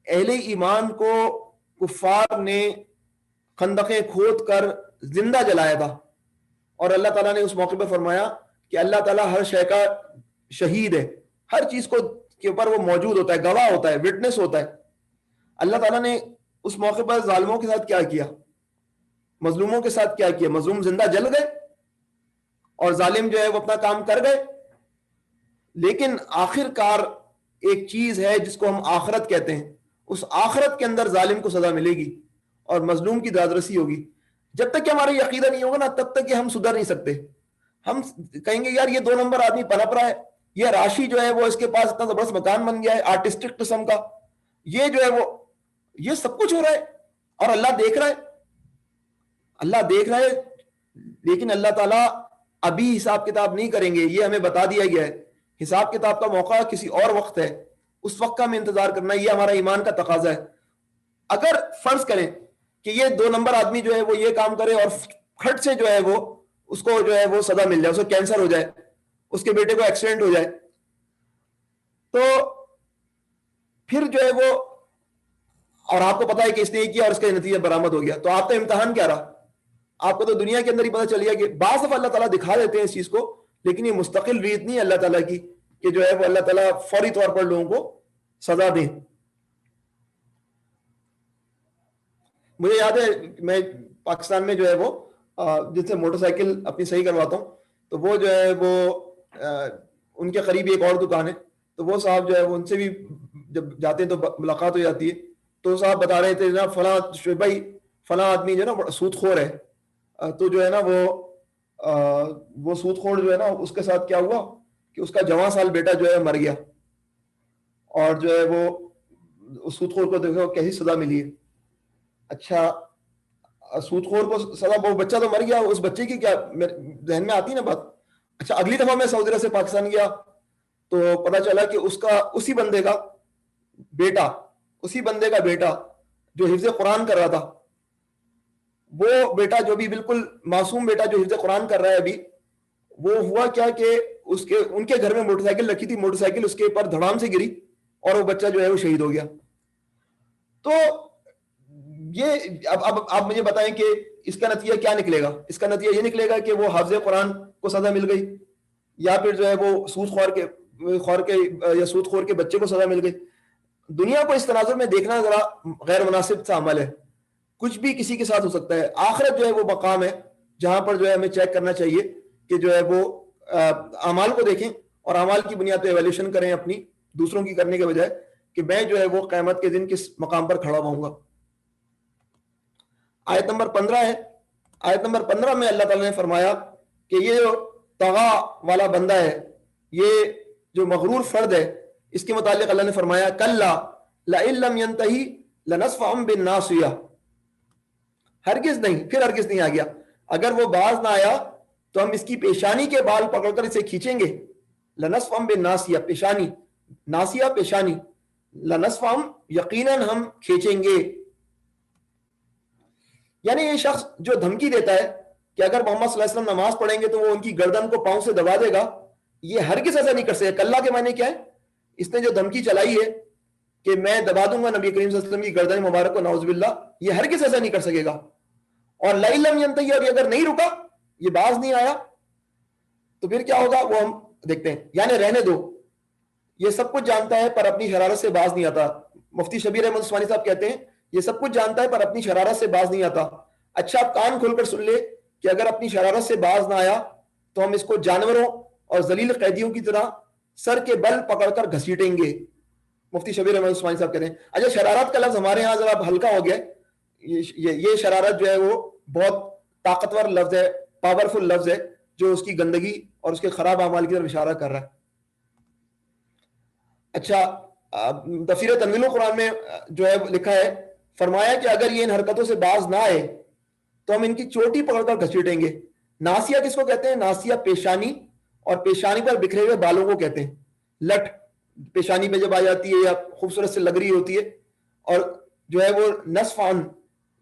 اہل ایمان کو کفار نے خندقیں کھود کر زندہ جلایا تھا، اور اللہ تعالیٰ نے اس موقع پر فرمایا کہ اللہ تعالیٰ ہر شے کا شہید ہے، ہر چیز کو کے اوپر وہ موجود ہوتا ہے، گواہ ہوتا ہے، وٹنس ہوتا ہے۔ اللہ تعالیٰ نے اس موقع پر ظالموں کے ساتھ کیا کیا، مظلوموں کے ساتھ کیا کیا؟ مظلوم زندہ جل گئے اور ظالم جو ہے وہ اپنا کام کر گئے، لیکن آخر کار ایک چیز ہے جس کو ہم آخرت کہتے ہیں، اس آخرت کے اندر ظالم کو سزا ملے گی اور مظلوم کی دادرسی ہوگی۔ جب تک کہ ہمارا یہ عقیدہ نہیں ہوگا نا، تب تک کہ ہم سدھر نہیں سکتے۔ ہم کہیں گے یار یہ 2 نمبر آدمی پنپ رہا ہے، یہ راشی جو ہے وہ اس کے پاس اتنا زبردست مکان بن گیا ہے آرٹسٹک قسم کا، یہ جو ہے وہ یہ سب کچھ ہو رہا ہے اور اللہ دیکھ رہا ہے۔ اللہ دیکھ رہا ہے، لیکن اللہ تعالیٰ ابھی حساب کتاب نہیں کریں گے، یہ ہمیں بتا دیا گیا ہے۔ حساب کتاب کا موقع کسی اور وقت ہے، اس وقت کا ہمیں انتظار کرنا، یہ ہمارا ایمان کا تقاضا ہے۔ اگر فرض کریں کہ یہ 2 نمبر آدمی جو ہے وہ یہ کام کرے اور کھٹ سے جو ہے وہ اس کو جو ہے وہ سزا مل جائے، اس کو کینسر ہو جائے، اس کے بیٹے کو ایکسیڈنٹ ہو جائے، تو پھر جو ہے وہ، اور آپ کو پتا ہے کہ اس نے یہ کیا اور اس کا نتیجہ برآمد ہو گیا، تو آپ کا امتحان کیا رہا؟ آپ کو تو دنیا کے اندر ہی پتہ چل گیا کہ بعض دفعہ اللہ تعالیٰ دکھا دیتے ہیں اس چیز کو، لیکن یہ مستقل ریت نہیں ہے اللہ تعالیٰ کی کہ جو ہے وہ اللہ تعالیٰ فوری طور پر لوگوں کو سزا دیں۔ مجھے یاد ہے میں پاکستان میں جو ہے وہ جن سے موٹر سائیکل اپنی صحیح کرواتا ہوں، تو وہ جو ہے وہ ان کے قریب ایک اور دکان ہے، تو وہ صاحب جو ہے وہ ان سے بھی جب جاتے ہیں تو ملاقات ہو جاتی ہے، تو صاحب بتا رہے تھے جناب فلاں شعیب بھائی فلاں آدمی جو ہے نا سود خور ہے، تو جو ہے نا وہ سود خور جو ہے نا اس کے ساتھ کیا ہوا کہ اس کا جوان سال بیٹا جو ہے مر گیا، اور جو ہے وہ سود خور کو دیکھو کیسی سزا ملی ہے۔ اچھا سود خور کو سزا، وہ بچہ تو مر گیا، اس بچے کی کیا ذہن میں آتی نا بات۔ اچھا اگلی دفعہ میں سعودی عرب سے پاکستان گیا تو پتا چلا کہ اس کا اسی بندے کا بیٹا جو حفظ قرآن کر رہا تھا، وہ بیٹا جو بھی بالکل معصوم بیٹا جو حفظ قرآن کر رہا ہے ابھی، وہ ہوا کیا کہ ان کے گھر میں موٹر سائیکل رکھی تھی، موٹر سائیکل اس کے اوپر دھڑام سے گری اور وہ بچہ جو ہے وہ شہید ہو گیا۔ تو یہ اب آپ مجھے بتائیں کہ اس کا نتیجہ کیا نکلے گا؟ اس کا نتیجہ یہ نکلے گا کہ وہ حافظ قرآن کو سزا مل گئی، یا پھر جو ہے وہ سود خور کے بچے کو سزا مل گئی۔ دنیا کو اس تناظر میں دیکھنا ذرا غیر مناسب سا عمل ہے، کچھ بھی کسی کے ساتھ ہو سکتا ہے۔ آخرت جو ہے وہ مقام ہے جہاں پر جو ہے ہمیں چیک کرنا چاہیے کہ جو ہے وہ اعمال کو دیکھیں اور اعمال کی بنیاد پہ ایویلیوشن کریں اپنی، دوسروں کی کرنے کے بجائے، کہ میں جو ہے وہ قیامت کے دن کس مقام پر کھڑا ہوں گا۔ آیت نمبر 15 ہے، آیت نمبر 15 میں اللہ تعالیٰ نے فرمایا کہ یہ جو طغا والا بندہ ہے، یہ جو مغرور فرد ہے، اس کے متعلق اللہ نے فرمایا کلا لئن لم ينتہی لنصفعا بالناصیہ، ہرگز نہیں، پھر ہرگز نہیں آ گیا، اگر وہ باز نہ آیا تو ہم اس کی پیشانی کے بال پکڑ کر اسے کھینچیں گے. لنصفم بالناسیہ، پیشانی، ناسیہ پیشانی، لنصفم یقیناً ہم کھینچیں گے. یعنی یہ شخص جو دھمکی دیتا ہے کہ اگر محمد صلی اللہ علیہ وسلم نماز پڑھیں گے تو وہ ان کی گردن کو پاؤں سے دبا دے گا، یہ ہرگز ایسا نہیں کر سکے. کلّا کے معنی کیا ہے؟ اس نے جو دھمکی چلائی ہے کہ میں دبا دوں گا نبی کریم صلی اللہ علیہ وسلم کی گردن مبارک کو، نعوذ باللہ، یہ ہرگز ایسا نہیں کر سکے گا. اور لئن لم ینتہی، اور یہ اگر نہیں رکا، یہ باز نہیں آیا، تو پھر کیا ہوگا وہ ہم دیکھتے ہیں. یعنی رہنے دو، یہ سب کچھ جانتا ہے پر اپنی شرارت سے باز نہیں آتا. مفتی شبیر احمد عثمانی صاحب کہتے ہیں یہ سب کچھ جانتا ہے پر اپنی شرارت سے باز نہیں آتا. اچھا آپ کان کھول کر سن لے کہ اگر اپنی شرارت سے باز نہ آیا تو ہم اس کو جانوروں اور ذلیل قیدیوں کی طرح سر کے بل پکڑ کر گھسیٹیں گے. مفتی شبیر احمد عثمانی صاحب کہتے ہیں. اچھا شرارت کا لفظ ہمارے ہاں ذرا ہلکا ہو گیا. یہ شرارت جو ہے وہ بہت طاقتور لفظ ہے، پاورفل لفظ ہے، جو اس کی گندگی اور اس کے خراب اعمال کی طرف اشارہ کر رہا ہے. اچھا تفسیر تنویر القرآن میں جو ہے لکھا ہے، فرمایا کہ اگر یہ ان حرکتوں سے باز نہ آئے تو ہم ان کی چوٹی پکڑ کر گھسیٹیں گے. ناسیہ کس کو کہتے ہیں؟ ناسیہ پیشانی، اور پیشانی پر بکھرے ہوئے بالوں کو کہتے ہیں. لٹ پیشانی پہ جب آ جاتی ہے یا خوبصورت سے لگ رہی ہوتی ہے. اور جو ہے وہ نصفان،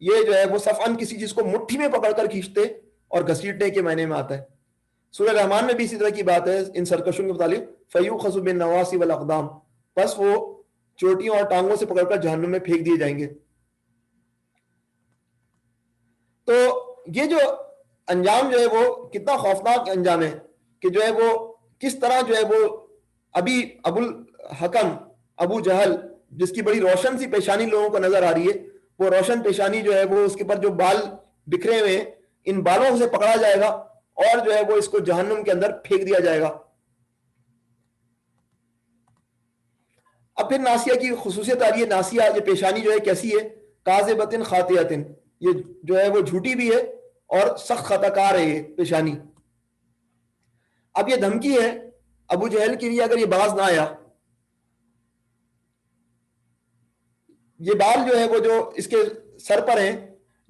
یہ جو ہے وہ صفان کسی چیز کو مٹھی میں پکڑ کر کھینچتے اور گھسیٹنے کے معنی میں آتا ہے. سورہ رحمان میں بھی اسی طرح کی بات ہے ان سرکشوں کے متعلق، فَيُؤْخَذُ بِالنَّوَاصِي وَالْأَقْدَامِ، بس وہ چوٹیوں اور ٹانگوں سے پکڑ کر جہنم میں پھینک دیے جائیں گے. تو یہ جو انجام جو ہے وہ کتنا خوفناک انجام ہے کہ جو ہے وہ کس طرح جو ہے وہ ابھی ابو الحکم ابو جہل، جس کی بڑی روشن سی پیشانی لوگوں کو نظر آ رہی ہے، وہ روشن پیشانی جو ہے وہ اس کے پر جو بال بکھرے ہوئے ہیں، ان بالوں سے پکڑا جائے گا اور جو ہے وہ اس کو جہنم کے اندر پھینک دیا جائے گا. اب پھر ناسیہ کی خصوصیت آ رہی ہے. ناسیہ یہ پیشانی جو ہے کیسی ہے؟ کاذبۃ خاطئۃ، یہ جو ہے وہ جھوٹی بھی ہے اور سخت خطا کار ہے یہ پیشانی. اب یہ دھمکی ہے ابو جہل کے لیے، اگر یہ باز نہ آیا، یہ بال جو ہے وہ جو اس کے سر پر ہیں،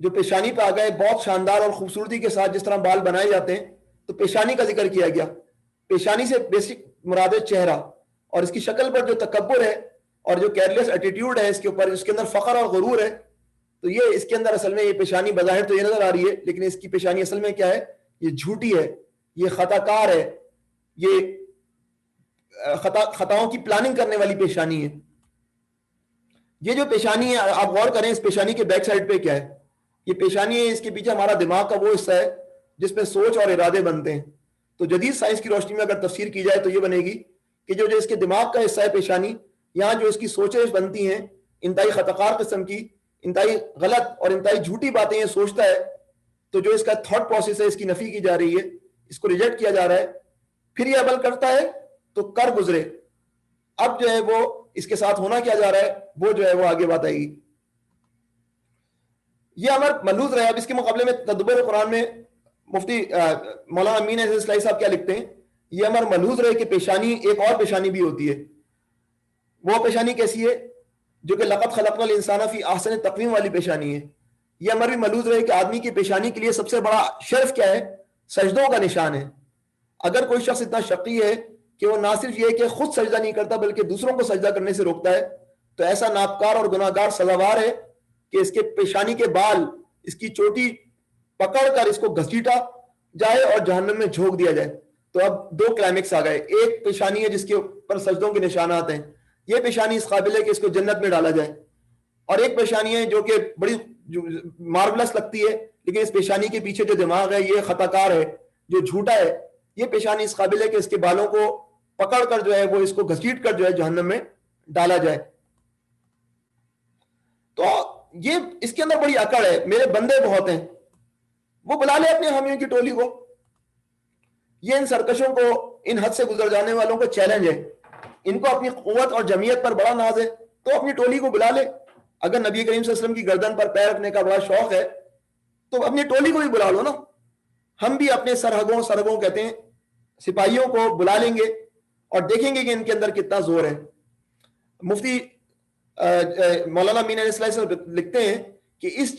جو پیشانی پہ آ گئے، بہت شاندار اور خوبصورتی کے ساتھ جس طرح بال بنائے جاتے ہیں، تو پیشانی کا ذکر کیا گیا. پیشانی سے بیسک مراد ہے چہرہ، اور اس کی شکل پر جو تکبر ہے اور جو کیئرلیس ایٹیٹیوڈ ہے اس کے اوپر، اس کے اندر فخر اور غرور ہے، تو یہ اس کے اندر اصل میں یہ پیشانی بظاہر تو یہ نظر آ رہی ہے، لیکن اس کی پیشانی اصل میں کیا ہے؟ یہ جھوٹی ہے، یہ خطا کار ہے، یہ خطاؤں کی پلاننگ کرنے والی پیشانی ہے. یہ جو پیشانی ہے، آپ غور کریں اس پیشانی کے بیک سائڈ پہ کیا ہے. یہ پیشانی ہے، اس کے پیچھے ہمارا دماغ کا وہ حصہ ہے جس میں سوچ اور ارادے بنتے ہیں. تو جدید سائنس کی روشنی میں اگر تفسیر کی جائے تو یہ بنے گی کہ جو اس کے دماغ کا حصہ ہے پیشانی، یہاں جو اس کی سوچیں بنتی ہیں انتہائی خطاکار قسم کی، انتہائی غلط اور انتہائی جھوٹی باتیں یہ سوچتا ہے، تو جو اس کا تھاٹ پروسیس ہے اس کی نفی کی جا رہی ہے، اس کو ریجیکٹ کیا جا رہا ہے. پھر یہ عمل کرتا ہے تو کر گزرے. اب جو ہے وہ اس کے ساتھ ہونا کیا جا رہا ہے وہ جو ہے وہ آگے بات آئے گی. یہ امر ملحوظ رہے. اب اس کے مقابلے میں تدبر قرآن میں مفتی مولانا امین اصلاحی صاحب کیا لکھتے ہیں؟ یہ امر ملحوظ رہے کہ پیشانی ایک اور پیشانی بھی ہوتی ہے. وہ پیشانی کیسی ہے؟ جو کہ لقد خلقنا الانسان فی احسن تقویم والی پیشانی ہے. یہ امر بھی ملحوظ رہے کہ آدمی کی پیشانی کے لیے سب سے بڑا شرف کیا ہے؟ سجدوں کا نشان ہے. اگر کوئی شخص اتنا شقی ہے کہ وہ نہ صرف یہ کہ خود سجدہ نہیں کرتا بلکہ دوسروں کو سجدہ کرنے سے روکتا ہے، تو ایسا ناپکار اور گناہگار سزاوار ہے کہ اس کے پیشانی کے بال، اس کی چوٹی پکڑ کر اس کو گھسیٹا جائے اور جہنم میں جھونک دیا جائے. تو اب دو کلائمیکس آ گئے. ایک پیشانی ہے جس کے اوپر سجدوں کے نشانات ہیں، یہ پیشانی اس قابل ہے کہ اس کو جنت میں ڈالا جائے. اور ایک پیشانی ہے جو کہ بڑی مارولس لگتی ہے، لیکن اس پیشانی کے پیچھے جو دماغ ہے یہ خطا کار ہے، جو جھوٹا ہے. یہ پیشانی اس قابل ہے کہ اس کے بالوں کو پکڑ کر جو ہے وہ اس کو گھسیٹ کر جو ہے جہنم میں ڈالا جائے. تو یہ اس کے اندر بڑی اکڑ ہے. میرے بندے بہت ہیں، وہ بلا لے اپنے حامیوں کی ٹولی کو. یہ ان سرکشوں کو، ان حد سے گزر جانے والوں کو چیلنج ہے. ان کو اپنی قوت اور جمعیت پر بڑا ناز ہے تو اپنی ٹولی کو بلا لے. اگر نبی کریم صلی اللہ علیہ وسلم کی گردن پر پیر رکھنے کا بڑا شوق ہے تو اپنی ٹولی کو بھی بلا لو نا. ہم بھی اپنے سرہگوں کہتے ہیں سپاہیوں کو بلا لیں گے اور دیکھیں گے کہ ان کے اندر کتنا زور ہے. مفتی مولانا امین اصلاحی صاحب لکھتے ہیں کہ اس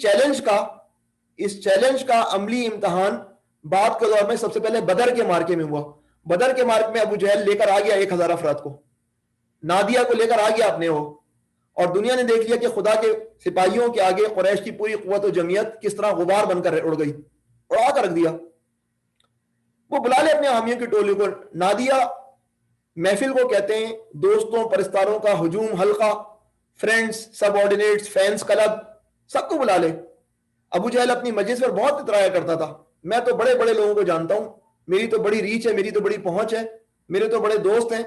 چیلنج کا عملی امتحان بعد کے دور میں سب سے پہلے بدر کے مارکے میں ہوا. بدر کے مارکے میں ابو جہل لے کر آ گیا 1000 افراد کو, نادیہ کو لے کر آ گیا اپنے وہ, اور دنیا نے دیکھ لیا کہ خدا کے سپاہیوں کے آگے قریش کی پوری قوت و جمعیت کس طرح غبار بن کر اڑ گئی, اڑا کر رکھ دیا. وہ بلا لے اپنے حامیوں کی ٹولی کو. نادیہ محفل کو کہتے ہیں دوستوں پرستاروں کا ہجوم حلقہ, فرینڈز, سب آرڈینیٹس, فینس کلب, سب کو بلا لے. ابو جہل اپنی مجلس پر بہت اترایا کرتا تھا, میں تو بڑے بڑے لوگوں کو جانتا ہوں, میری تو بڑی ریچ ہے, میری تو بڑی پہنچ ہے, میرے تو بڑے دوست ہیں.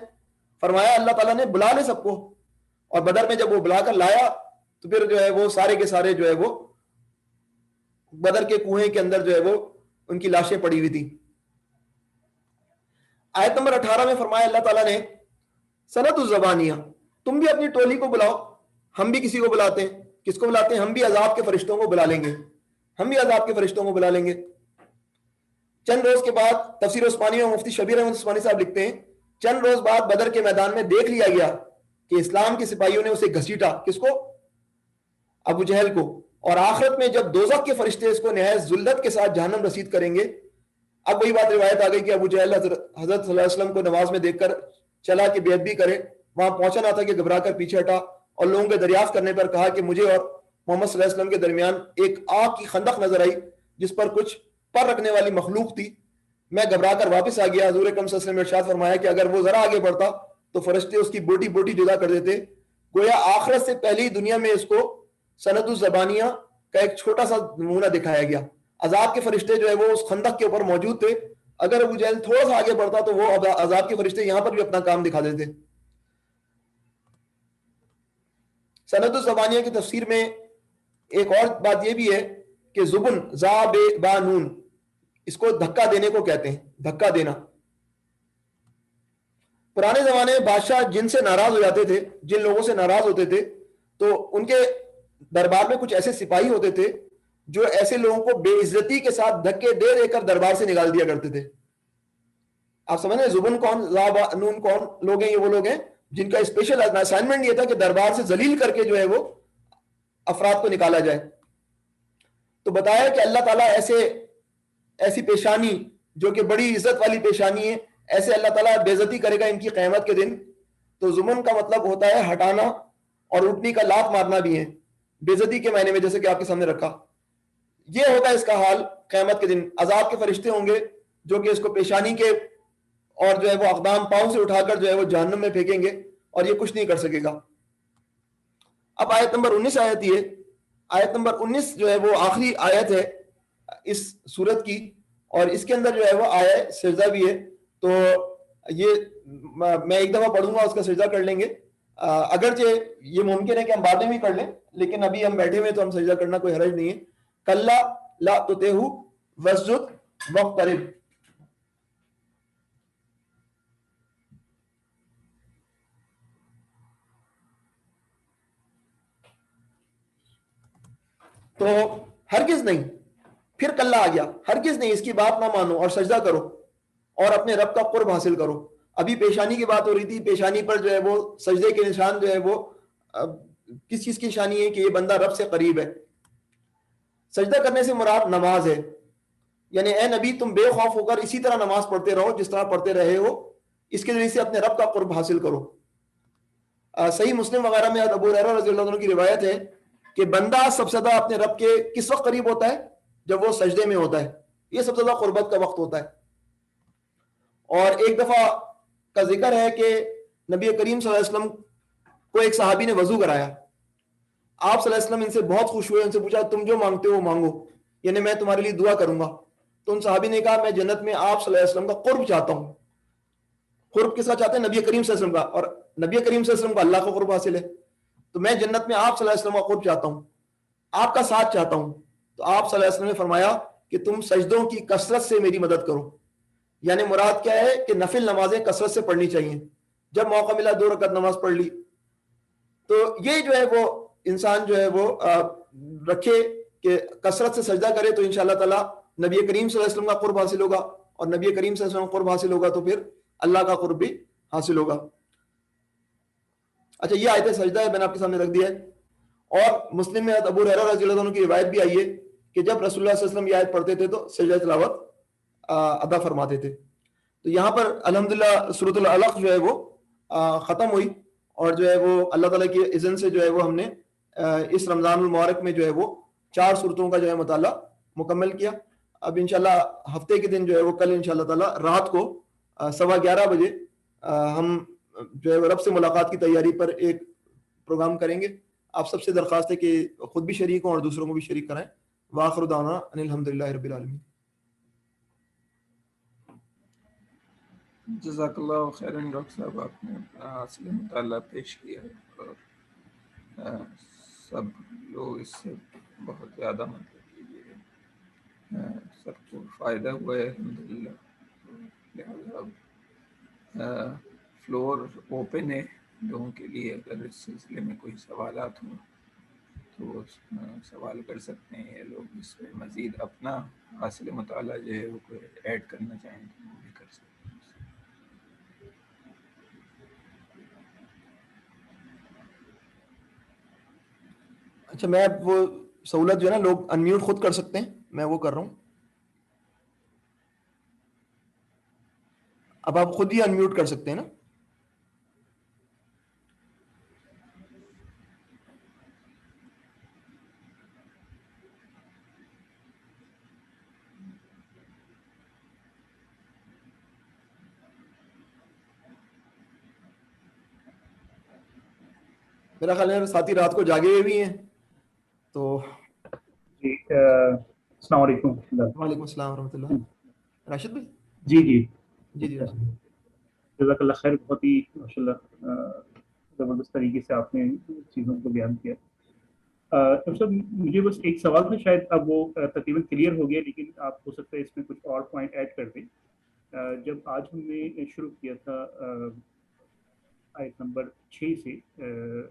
فرمایا اللہ تعالیٰ نے بلا لے سب کو. اور بدر میں جب وہ بلا کر لایا تو پھر جو ہے وہ سارے کے سارے جو ہے وہ بدر کے کنویں کے اندر جو ہے وہ ان کی لاشیں پڑی ہوئی تھی. آیت نمبر 18 میں فرمایا اللہ تعالیٰ نے سنت الزبانیہ, تم بھی اپنی ٹولی کو بلاؤ, ہم بھی کسی کو بلاتے ہیں. کس کو بلاتے ہیں؟ ہم بھی عذاب کے فرشتوں کو بلا لیں گے, ہم بھی عذاب کے فرشتوں کو بلا لیں گے. چند روز کے بعد تفسیر عثمانی میں مفتی شبیر احمد عثمانی صاحب لکھتے ہیں چند روز بعد بدر کے میدان میں دیکھ لیا گیا کہ اسلام کے سپاہیوں نے اسے گھسیٹا. کس کو؟ ابو جہل کو. اور آخرت میں جب دوزخ کے فرشتے اس کو نہایت ذلت کے ساتھ جہنم رسید کریں گے, اب وہی بات روایت آ گئی کہ ابو جہل حضرت صلی اللہ علیہ وسلم کو نماز میں دیکھ کر چلا کہ بیعت بھی کرے, وہاں پہنچا نہ تھا کہ گھبرا کر پیچھے ہٹا, اور لوگوں کے دریافت کرنے پر کہا کہ مجھے اور محمد صلی اللہ علیہ وسلم کے درمیان ایک آگ کی خندق نظر آئی جس پر کچھ پر رکھنے والی مخلوق تھی, میں گھبرا کر واپس آ گیا. حضور اکرم صلی اللہ علیہ وسلم نے ارشاد فرمایا کہ اگر وہ ذرا آگے بڑھتا تو فرشتے اس کی بوٹی بوٹی جدا کر دیتے. گویا آخرت سے پہلی دنیا میں اس کو سند الزبانیہ کا ایک چھوٹا سا نمونہ دکھایا گیا. عذاب کے فرشتے جو ہے وہ اس خندق کے اوپر موجود تھے, اگر ابو جہل تھوڑا سا آگے بڑھتا تو وہ عذاب کے فرشتے یہاں پر بھی اپنا کام دکھا دیتے. سند الزبانیہ کی تفسیر میں ایک اور بات یہ بھی ہے کہ زبن زا بے با نون, اس کو دھکا دینے کو کہتے ہیں, دھکا دینا. پرانے زمانے میں بادشاہ جن سے ناراض ہو جاتے تھے, جن لوگوں سے ناراض ہوتے تھے, تو ان کے دربار میں کچھ ایسے سپاہی ہوتے تھے جو ایسے لوگوں کو بے عزتی کے ساتھ دھکے دے دے کر دربار سے نکال دیا کرتے تھے. آپ سمجھ رہے ہیں زبن کون, زا با نون کون لوگ ہیں؟ یہ وہ لوگ ہیں جن کا اسپیشل اسائنمنٹ یہ تھا کہ دربار سے ذلیل کر کے جو ہے وہ افراد کو نکالا جائے. تو بتایا کہ اللہ تعالیٰ ایسی پیشانی جو کہ بڑی عزت والی پیشانی ہے, ایسے اللہ تعالیٰ بے عزتی کرے گا ان کی قیامت کے دن. تو زمن کا مطلب ہوتا ہے ہٹانا, اور اٹھنی کا لات مارنا بھی ہے بے عزتی کے معنی میں, جیسے کہ آپ کے سامنے رکھا. یہ ہوتا ہے اس کا حال قیامت کے دن. عذاب کے فرشتے ہوں گے جو کہ اس کو پیشانی کے اور جو ہے وہ اقدام پاؤں سے اٹھا کر جو ہے وہ جہنم میں پھینکیں گے, اور یہ کچھ نہیں کر سکے گا. اب آیت نمبر 19 آیت یہ, آیت نمبر 19 جو ہے وہ آخری آیت ہے اس سورت کی, اور اس کے اندر جو ہے وہ آیا سجدہ بھی ہے. تو یہ میں ایک دفعہ پڑھوں گا, اس کا سجدہ کر لیں گے. اگرچہ یہ ممکن ہے کہ ہم بعد میں بھی کر لیں, لیکن ابھی ہم بیٹھے ہوئے تو ہم سجدہ کرنا کوئی حرج نہیں ہے. کلا لا تطعہ واسجد واقترب. تو ہرگز نہیں, پھر کلا آ گیا, ہرگز نہیں, اس کی بات نہ مانو اور سجدہ کرو اور اپنے رب کا قرب حاصل کرو. ابھی پیشانی کی بات ہو رہی تھی, پیشانی پر جو ہے وہ سجدے کے نشان جو ہے وہ کس چیز کی نشانی ہے کہ یہ بندہ رب سے قریب ہے. سجدہ کرنے سے مراد نماز ہے, یعنی اے نبی تم بے خوف ہو کر اسی طرح نماز پڑھتے رہو جس طرح پڑھتے رہے ہو, اس کے ذریعے سے اپنے رب کا قرب حاصل کرو. صحیح مسلم وغیرہ میں ابو ہریرہ رضی اللہ عنہ کی روایت ہے کہ بندہ سب سے زیادہ اپنے رب کے کس وقت قریب ہوتا ہے؟ جب وہ سجدے میں ہوتا ہے. یہ سب سے زیادہ قربت کا وقت ہوتا ہے. اور ایک دفعہ کا ذکر ہے کہ نبی کریم صلی اللہ علیہ وسلم کو ایک صحابی نے وضو کرایا. آپ صلی اللہ علیہ وسلم ان سے بہت خوش ہوئے, ان سے پوچھا تم جو مانگتے ہو مانگو, یعنی میں تمہارے لیے دعا کروں گا. تو ان صحابی نے کہا میں جنت میں آپ صلی اللہ علیہ وسلم کا قرب چاہتا ہوں. قرب کس کا چاہتے ہیں؟ نبی کریم صلی اللہ علیہ وسلم کا, اور نبی کریم صلی اللہ علیہ وسلم کو اللہ کا قرب حاصل ہے. تو میں جنت میں آپ صلی اللہ علیہ وسلم کا قرب چاہتا ہوں, آپ کا ساتھ چاہتا ہوں. تو آپ صلی اللہ علیہ وسلم نے فرمایا کہ تم سجدوں کی کثرت سے میری مدد کرو. یعنی مراد کیا ہے کہ نفل نمازیں کثرت سے پڑھنی چاہیے. جب موقع ملا 2 رکعت نماز پڑھ لی. تو یہ جو ہے وہ انسان جو ہے وہ رکھے کہ کثرت سے سجدہ کرے, تو انشاءاللہ تعالی نبی کریم صلی اللہ علیہ وسلم کا قرب حاصل ہوگا, اور نبی کریم صلی اللہ علیہ وسلم کا قرب حاصل ہوگا تو پھر اللہ کا قرب بھی حاصل ہوگا. اچھا, یہ آیت سجدہ ہے, میں نے آپ کے سامنے رکھ دیا ہے. اور مسلم میں ابو ہریرہ رضی اللہ عنہ کی روایت بھی آئی ہے کہ جب رسول اللہ صلی اللہ علیہ وسلم یہ آیت پڑھتے تھے تو سجدہ تلاوت ادا فرماتے تھے. تو یہاں پر الحمدللہ سورۃ العلق جو ہے وہ ختم ہوئی, اور جو ہے وہ اللہ تعالیٰ کی اذن سے جو ہے وہ ہم نے اس رمضان المبارک میں جو ہے وہ 4 صورتوں کا جو ہے مطالعہ مکمل کیا. اب انشاءاللہ ہفتے کے دن جو ہے وہ کل انشاءاللہ تعالیٰ رات کو 11:15 بجے ہم جو ہے رب سے ملاقات کی تیاری پر ایک پروگرام کریں گے. آپ سب سے درخواست ہے کہ خود بھی شریک ہوں اور دوسروں کو بھی شریک کرائیں. وآخر دعوانا ان الحمدللہ رب العالمین. جزاک اللہ خیرن ڈاکٹر صاحب, آپ نے اصل مطالعہ پیش کیا اور سب لوگ اس سے بہت زیادہ مطلب یہ سب کو فائدہ ہوا ہے الحمدللہ. لہٰذا فلور اوپن ہے لوگوں کے لیے, اگر اس سلسلے میں کوئی سوالات ہوں تو وہ سوال کر سکتے ہیں. یہ لوگ اس میں مزید اپنا حاصل مطالعہ جو ہے وہ کوئی ایڈ کرنا چاہیں تو وہ بھی کر سکتے ہیں. اچھا, میں وہ سہولت جو ہے نا لوگ انمیوٹ خود کر سکتے ہیں, میں وہ کر رہا ہوں. اب آپ خود ہی انمیوٹ کر سکتے ہیں نا. میرا خیال ہے ساتھی رات کو جاگے ہوئے بھی ہیں تو. جی السلام علیکم. وعلیکم السلام ورحمۃ اللہ. راشد بھائی. جی جی جی جی جزاک اللہ خیر. بہت ہی ماشاء اللہ زبردست طریقے سے آپ نے چیزوں کو بیان کیا. مجھے بس ایک سوال تھا, شاید اب وہ تقریباً کلیئر ہو گیا, لیکن آپ ہو سکتا ہے اس میں کچھ اور پوائنٹ ایڈ کر دیں. جب آج ہم نے شروع کیا تھا آیت نمبر 6 سے,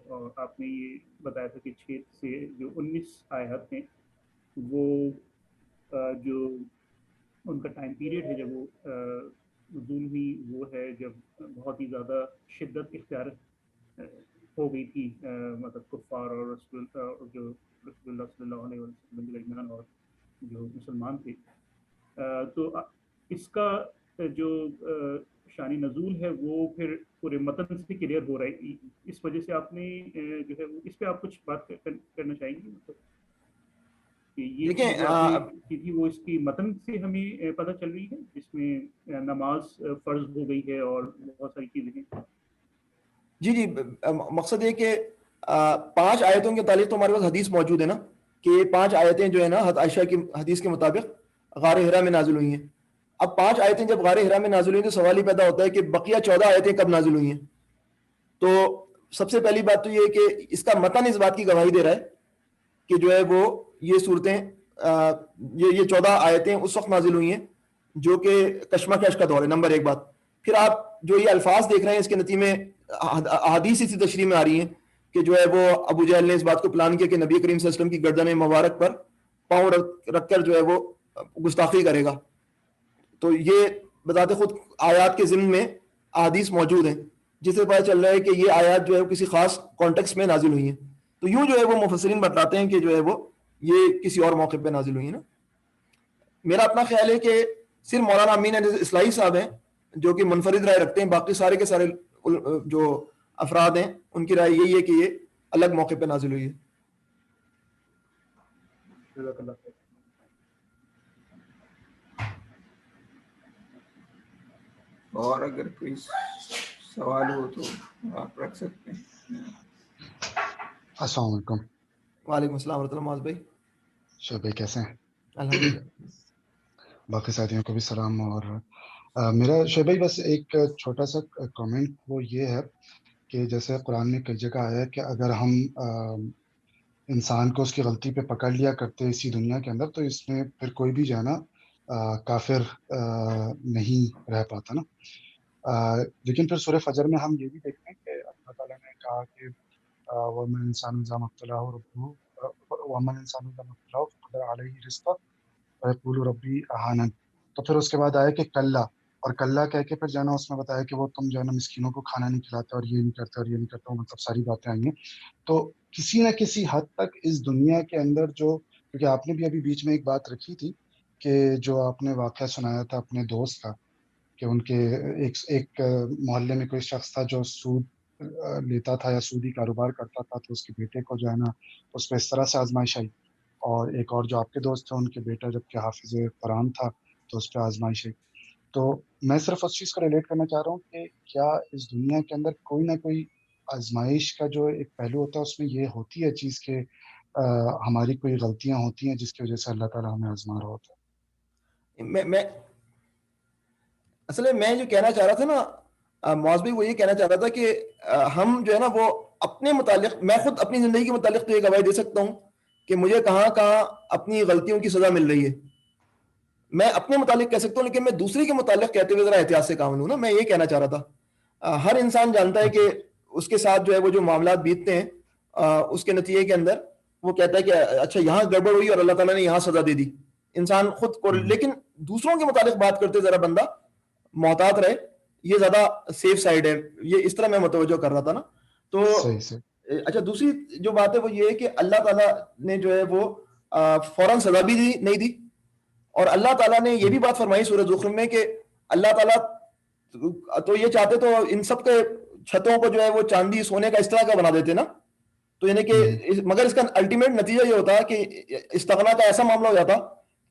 اور آپ نے یہ بتایا تھا کہ 6 سے جو 19 آیات ہیں وہ جو ان کا ٹائم پیریڈ ہے جب وہ نزول ہوئی وہ ہے جب بہت ہی زیادہ شدت اختیار ہو گئی تھی مطلب کفار اور جو رسول اللہ صلی اللہ علیہ وسلم کے درمیان اور جو مسلمان تھے. تو اس کا جو شان نزول ہے وہ پھر پورے متن سے کلیئر ہو رہا ہے. اس وجہ سے آپ نے جو ہے اس پہ آپ کچھ بات کرنا چاہیں گے؟ یہ چیز جو آپ نے کی تھی وہ اس کی متن سے ہمیں پتہ چل رہی ہے جس میں نماز فرض ہو گئی ہے اور بہت ساری چیزیں ہیں. جی جی, مقصد یہ کہ 5 آیتوں کے تعلق تو ہمارے پاس حدیث موجود ہے نا, کہ 5 آیتیں جو ہے نا عائشہ کی حدیث کے مطابق غار ہرا میں نازل ہوئی ہیں. اب 5 آیتیں جب غار ہرا میں نازل ہوئی تو سوال ہی پیدا ہوتا ہے کہ بقیہ 14 آیتیں کب نازل ہوئی ہیں. تو سب سے پہلی بات تو یہ ہے کہ اس کا متن اس بات کی گواہی دے رہا ہے کہ جو ہے وہ یہ صورتیں یہ 14 آیتیں اس وقت نازل ہوئی ہیں جو کہ کشمکش کا دور ہے. نمبر 1 بات. پھر آپ جو یہ الفاظ دیکھ رہے ہیں اس کے نتیجے میں احادیث اسی تشریح میں آ رہی ہیں کہ جو ہے وہ ابو جہل نے اس بات کو پلان کیا کہ نبی کریم صلی اللہ علیہ وسلم کی گردن مبارک پر پاؤں رکھ کر جو ہے وہ گستاخی کرے گا. تو یہ بذات خود آیات کے ضمن میں احادیث موجود ہیں جس سے پتہ چل رہا ہے کہ یہ آیات جو ہے وہ کسی خاص کانٹیکس میں نازل ہوئی ہیں. تو یوں جو ہے وہ مفسرین بتلاتے ہیں کہ جو ہے وہ یہ کسی اور موقع پہ نازل ہوئی ہیں نا. میرا اپنا خیال ہے کہ صرف مولانا امین اصلاحی صاحب ہیں جو کہ منفرد رائے رکھتے ہیں, باقی سارے کے سارے جو افراد ہیں ان کی رائے یہی ہے کہ یہ الگ موقع پہ نازل ہوئی ہے. اور اگر کوئی سوال ہو تو آپ رکھ سکتے ہیں. السلام علیکم. وعلیکم السلام ورحمۃ اللہ. معاذ بھائی. شعیب بھائی کیسے ہیں؟ الحمدللہ. باقی ساتھیوں کو بھی سلام. اور میرا شعیب بھائی بس ایک چھوٹا سا کامنٹ وہ یہ ہے کہ جیسے قرآن میں کئی جگہ آیا ہے کہ اگر ہم انسان کو اس کی غلطی پہ پکڑ لیا کرتے اسی دنیا کے اندر تو اس میں پھر کوئی بھی جو ہے نا کافر نہیں رہ پاتا نا. لیکن پھر سورہ فجر میں ہم یہ بھی دیکھتے ہیں کہ اللہ تعالیٰ نے کہا کہ وَمَنْ الْإِنسَانُ إِذَا مَا ابْتَلَاهُ رَبُّهُ وَمَنْ الْإِنسَانُ إِذَا مَا ابْتَلَاهُ فَقَدَرَ عَلَيْهِ رِزْقَهُ وَيَقُولُ رَبِّي أَهَانَنِ. تو پھر اس کے بعد آیا کہ کلا, اور کلا کہہ کے پھر جو ہے نا اس میں بتایا کہ وہ تم جو ہے نا مسکینوں کو کھانا نہیں کھلاتے اور یہ نہیں کرتے اور یہ نہیں کرتے, مطلب ساری باتیں آئی ہیں. تو کسی نہ کسی حد تک اس دنیا کے اندر جو, کیونکہ آپ نے بھی ابھی بیچ میں ایک بات رکھی تھی کہ جو آپ نے واقعہ سنایا تھا اپنے دوست کا کہ ان کے ایک محلے میں کوئی شخص تھا جو سود لیتا تھا یا سودی کاروبار کرتا تھا، تو اس کے بیٹے کو جو ہے نا اس پہ اس طرح سے آزمائش آئی، اور ایک اور جو آپ کے دوست تھے ان کے بیٹا جب کہ حافظ قرآن تھا تو اس پہ آزمائش آئی۔ تو میں صرف اس چیز کو ریلیٹ کرنا چاہ رہا ہوں کہ کیا اس دنیا کے اندر کوئی نہ کوئی آزمائش کا جو ایک پہلو ہوتا ہے اس میں یہ ہوتی ہے چیز کہ ہماری کوئی غلطیاں ہوتی ہیں جس کی وجہ سے اللہ تعالیٰ ہمیں آزما رہا ہوتا ہے۔ میں اصل میں جو کہنا چاہ رہا تھا نا معاذ بھائی، وہ یہ کہنا چاہ رہا تھا کہ ہم جو ہے نا وہ اپنے متعلق، میں خود اپنی زندگی کے متعلق تو یہ گواہی دے سکتا ہوں کہ مجھے کہاں کہاں اپنی غلطیوں کی سزا مل رہی ہے، میں اپنے متعلق کہہ سکتا ہوں، لیکن میں دوسری کے متعلق کہتے ہوئے ذرا احتیاط سے کام لوں نا۔ میں یہ کہنا چاہ رہا تھا ہر انسان جانتا ہے کہ اس کے ساتھ جو ہے وہ جو معاملات بیتتے ہیں اس کے نتیجے کے اندر وہ کہتا ہے کہ اچھا یہاں گڑبڑ ہوئی اور اللہ تعالیٰ نے یہاں سزا دے دی، انسان خود کو، لیکن دوسروں کے متعلق بات کرتے ذرا بندہ محتاط رہے، یہ زیادہ سیف سائڈ ہے، یہ اس طرح میں متوجہ کر رہا تھا نا۔ تو اچھا دوسری جو بات ہے وہ یہ ہے کہ اللہ تعالیٰ نے جو ہے وہ فوراً سزا بھی نہیں دی، اور اللہ تعالیٰ نے یہ بھی بات فرمائی سورہ زخرف میں کہ اللہ تعالیٰ تو یہ چاہتے تو ان سب کے چھتوں کو جو ہے وہ چاندی سونے کا اس طرح کا بنا دیتے نا، تو یعنی کہ مگر اس کا الٹیمیٹ نتیجہ یہ ہوتا کہ استغنا کا ایسا معاملہ ہو جاتا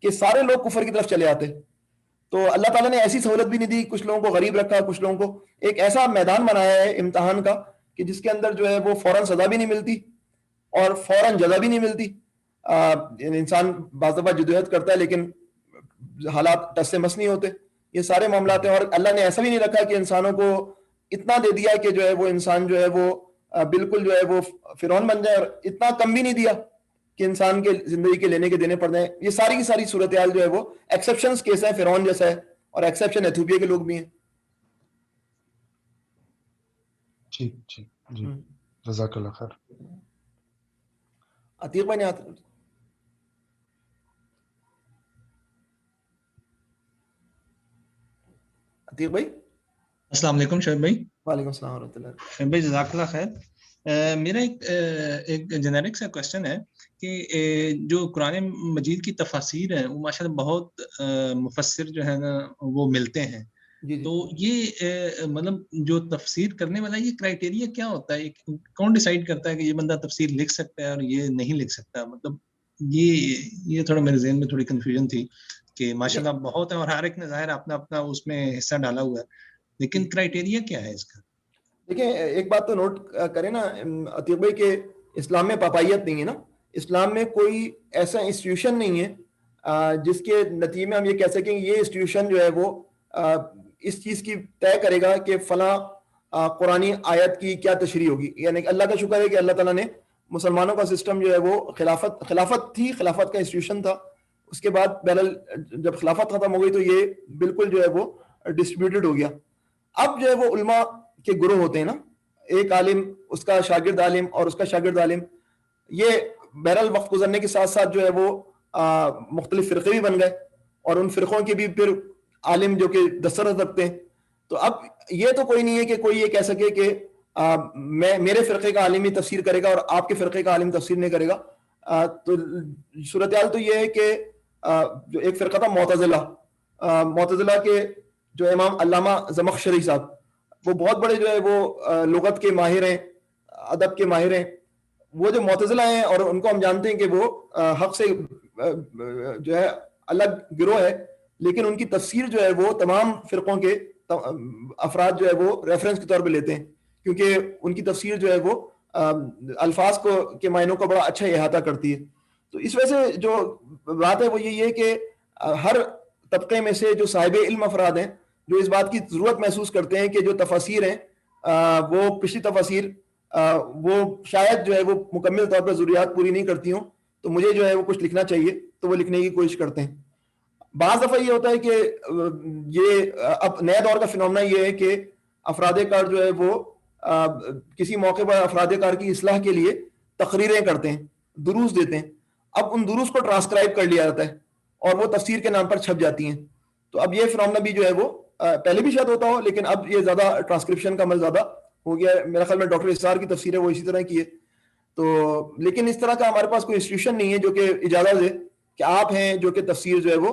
کہ سارے لوگ کفر کی طرف چلے آتے۔ تو اللہ تعالیٰ نے ایسی سہولت بھی نہیں دی، کچھ لوگوں کو غریب رکھا، کچھ لوگوں کو ایک ایسا میدان بنایا ہے امتحان کا کہ جس کے اندر جو ہے وہ فوراً سزا بھی نہیں ملتی اور فوراً جزا بھی نہیں ملتی۔ انسان بعض دفعہ جدوجہد کرتا ہے لیکن حالات ٹس سے مس نہیں ہوتے، یہ سارے معاملات ہیں۔ اور اللہ نے ایسا بھی نہیں رکھا کہ انسانوں کو اتنا دے دیا کہ جو ہے وہ انسان جو ہے وہ بالکل جو ہے وہ فرعون بن جائے، اور اتنا کم بھی نہیں دیا کہ انسان کے زندگی کے لینے کے دینے پڑ جائیں۔ یہ ساری کی ساری صورتحال جو ہے وہ ایکسیپشنز کیس ہے، فرعون جیسا ہے، اور ایکسیپشن ایتھوپیا کے لوگ بھی ہیں۔ ٹھیک ٹھیک جی، جزاک اللہ خیر۔ عتیق بھائی نے عتیق بھائی السلام علیکم شعیب بھائی۔ وعلیکم السلام ورحمۃ اللہ۔ شعیب بھائی جزاک اللہ خیر۔ میرا ایک جنیرک سا کوشچن ہے کہ جو قرآن مجید کی تفاسیر ہیں وہ ماشاءاللہ بہت مفسر جو ہے نا وہ ملتے ہیں، تو یہ مطلب جو تفسیر کرنے والا یہ کرائٹیریا کیا ہوتا ہے؟ کون ڈیسائیڈ کرتا ہے کہ یہ بندہ تفسیر لکھ سکتا ہے اور یہ نہیں لکھ سکتا؟ مطلب یہ تھوڑا میرے ذہن میں تھوڑی کنفیوژن تھی کہ ماشاءاللہ بہت ہے اور ہر ایک نے ظاہر اپنا اپنا اس میں حصہ ڈالا ہوا ہے، لیکن کرائٹیریا کیا ہے اس کا؟ دیکھیں ایک بات تو نوٹ کریں نا عتیق بھائی کہ اسلام میں پاپائیت نہیں ہے نا، اسلام میں کوئی ایسا انسٹیٹیوشن نہیں ہے جس کے نتیجے میں ہم یہ کہہ سکیں کہ یہ انسٹیٹیوشن جو ہے وہ اس چیز کی طے کرے گا کہ فلاں قرآنی آیت کی کیا تشریح ہوگی۔ یعنی اللہ کا شکر ہے کہ اللہ تعالیٰ نے مسلمانوں کا سسٹم جو ہے وہ خلافت تھی، خلافت کا انسٹیٹیوشن تھا، اس کے بعد بہرحال جب خلافت ختم ہو گئی تو یہ بالکل جو ہے وہ ڈسٹریبیوٹڈ ہو گیا۔ اب جو ہے وہ علماء کے گروہ ہوتے ہیں نا، ایک عالم، اس کا شاگرد عالم اور اس کا شاگرد عالم، یہ بہرحال وقت گزرنے کے ساتھ ساتھ جو ہے وہ مختلف فرقے بھی بن گئے، اور ان فرقوں کے بھی پھر عالم جو کہ دسترس رکھتے ہیں۔ تو اب یہ تو کوئی نہیں ہے کہ کوئی یہ کہہ سکے کہ میرے فرقے کا عالم ہی تفسیر کرے گا اور آپ کے فرقے کا عالم تفسیر نہیں کرے گا۔ تو صورتحال تو یہ ہے کہ جو ایک فرقہ تھا معتزلہ کے جو امام علامہ زمخشری صاحب، وہ بہت بڑے جو ہے وہ لغت کے ماہر ہیں، ادب کے ماہر ہیں، وہ جو معتزلہ ہیں اور ان کو ہم جانتے ہیں کہ وہ حق سے جو ہے الگ گروہ ہے، لیکن ان کی تفسیر جو ہے وہ تمام فرقوں کے افراد جو ہے وہ ریفرنس کے طور پہ لیتے ہیں، کیونکہ ان کی تفسیر جو ہے وہ الفاظ کے معنوں کو بڑا اچھا احاطہ کرتی ہے۔ تو اس وجہ سے جو بات ہے وہ یہ ہے کہ ہر طبقے میں سے جو صاحب علم افراد ہیں جو اس بات کی ضرورت محسوس کرتے ہیں کہ جو تفاسیر ہیں وہ پچھلی تفاسیر وہ شاید جو ہے وہ مکمل طور پر ضروریات پوری نہیں کرتی ہوں، تو مجھے جو ہے وہ کچھ لکھنا چاہیے، تو وہ لکھنے کی کوشش کرتے ہیں۔ بعض دفعہ یہ ہوتا ہے کہ یہ اب نئے دور کا فنومنا یہ ہے کہ افراد کار جو ہے وہ کسی موقع پر افراد کار کی اصلاح کے لیے تقریریں کرتے ہیں، دروس دیتے ہیں، اب ان دروس کو ٹرانسکرائب کر لیا جاتا ہے اور وہ تفسیر کے نام پر چھپ جاتی ہیں۔ تو اب یہ فنومنا بھی جو ہے وہ پہلے بھی شاید ہوتا ہو، لیکن اب یہ زیادہ ٹرانسکرپشن کا عمل زیادہ ہو گیا ہے۔ میرا خیال میں ڈاکٹر اسرار کی تفسیر ہے وہ اسی طرح کی ہے۔ تو لیکن اس طرح کا ہمارے پاس کوئی انسٹیٹیوشن نہیں ہے جو کہ اجازت دے کہ آپ ہیں جو کہ تفسیر جو ہے وہ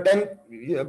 10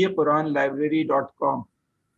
equranlibrary.com.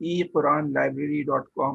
equranlibrary.com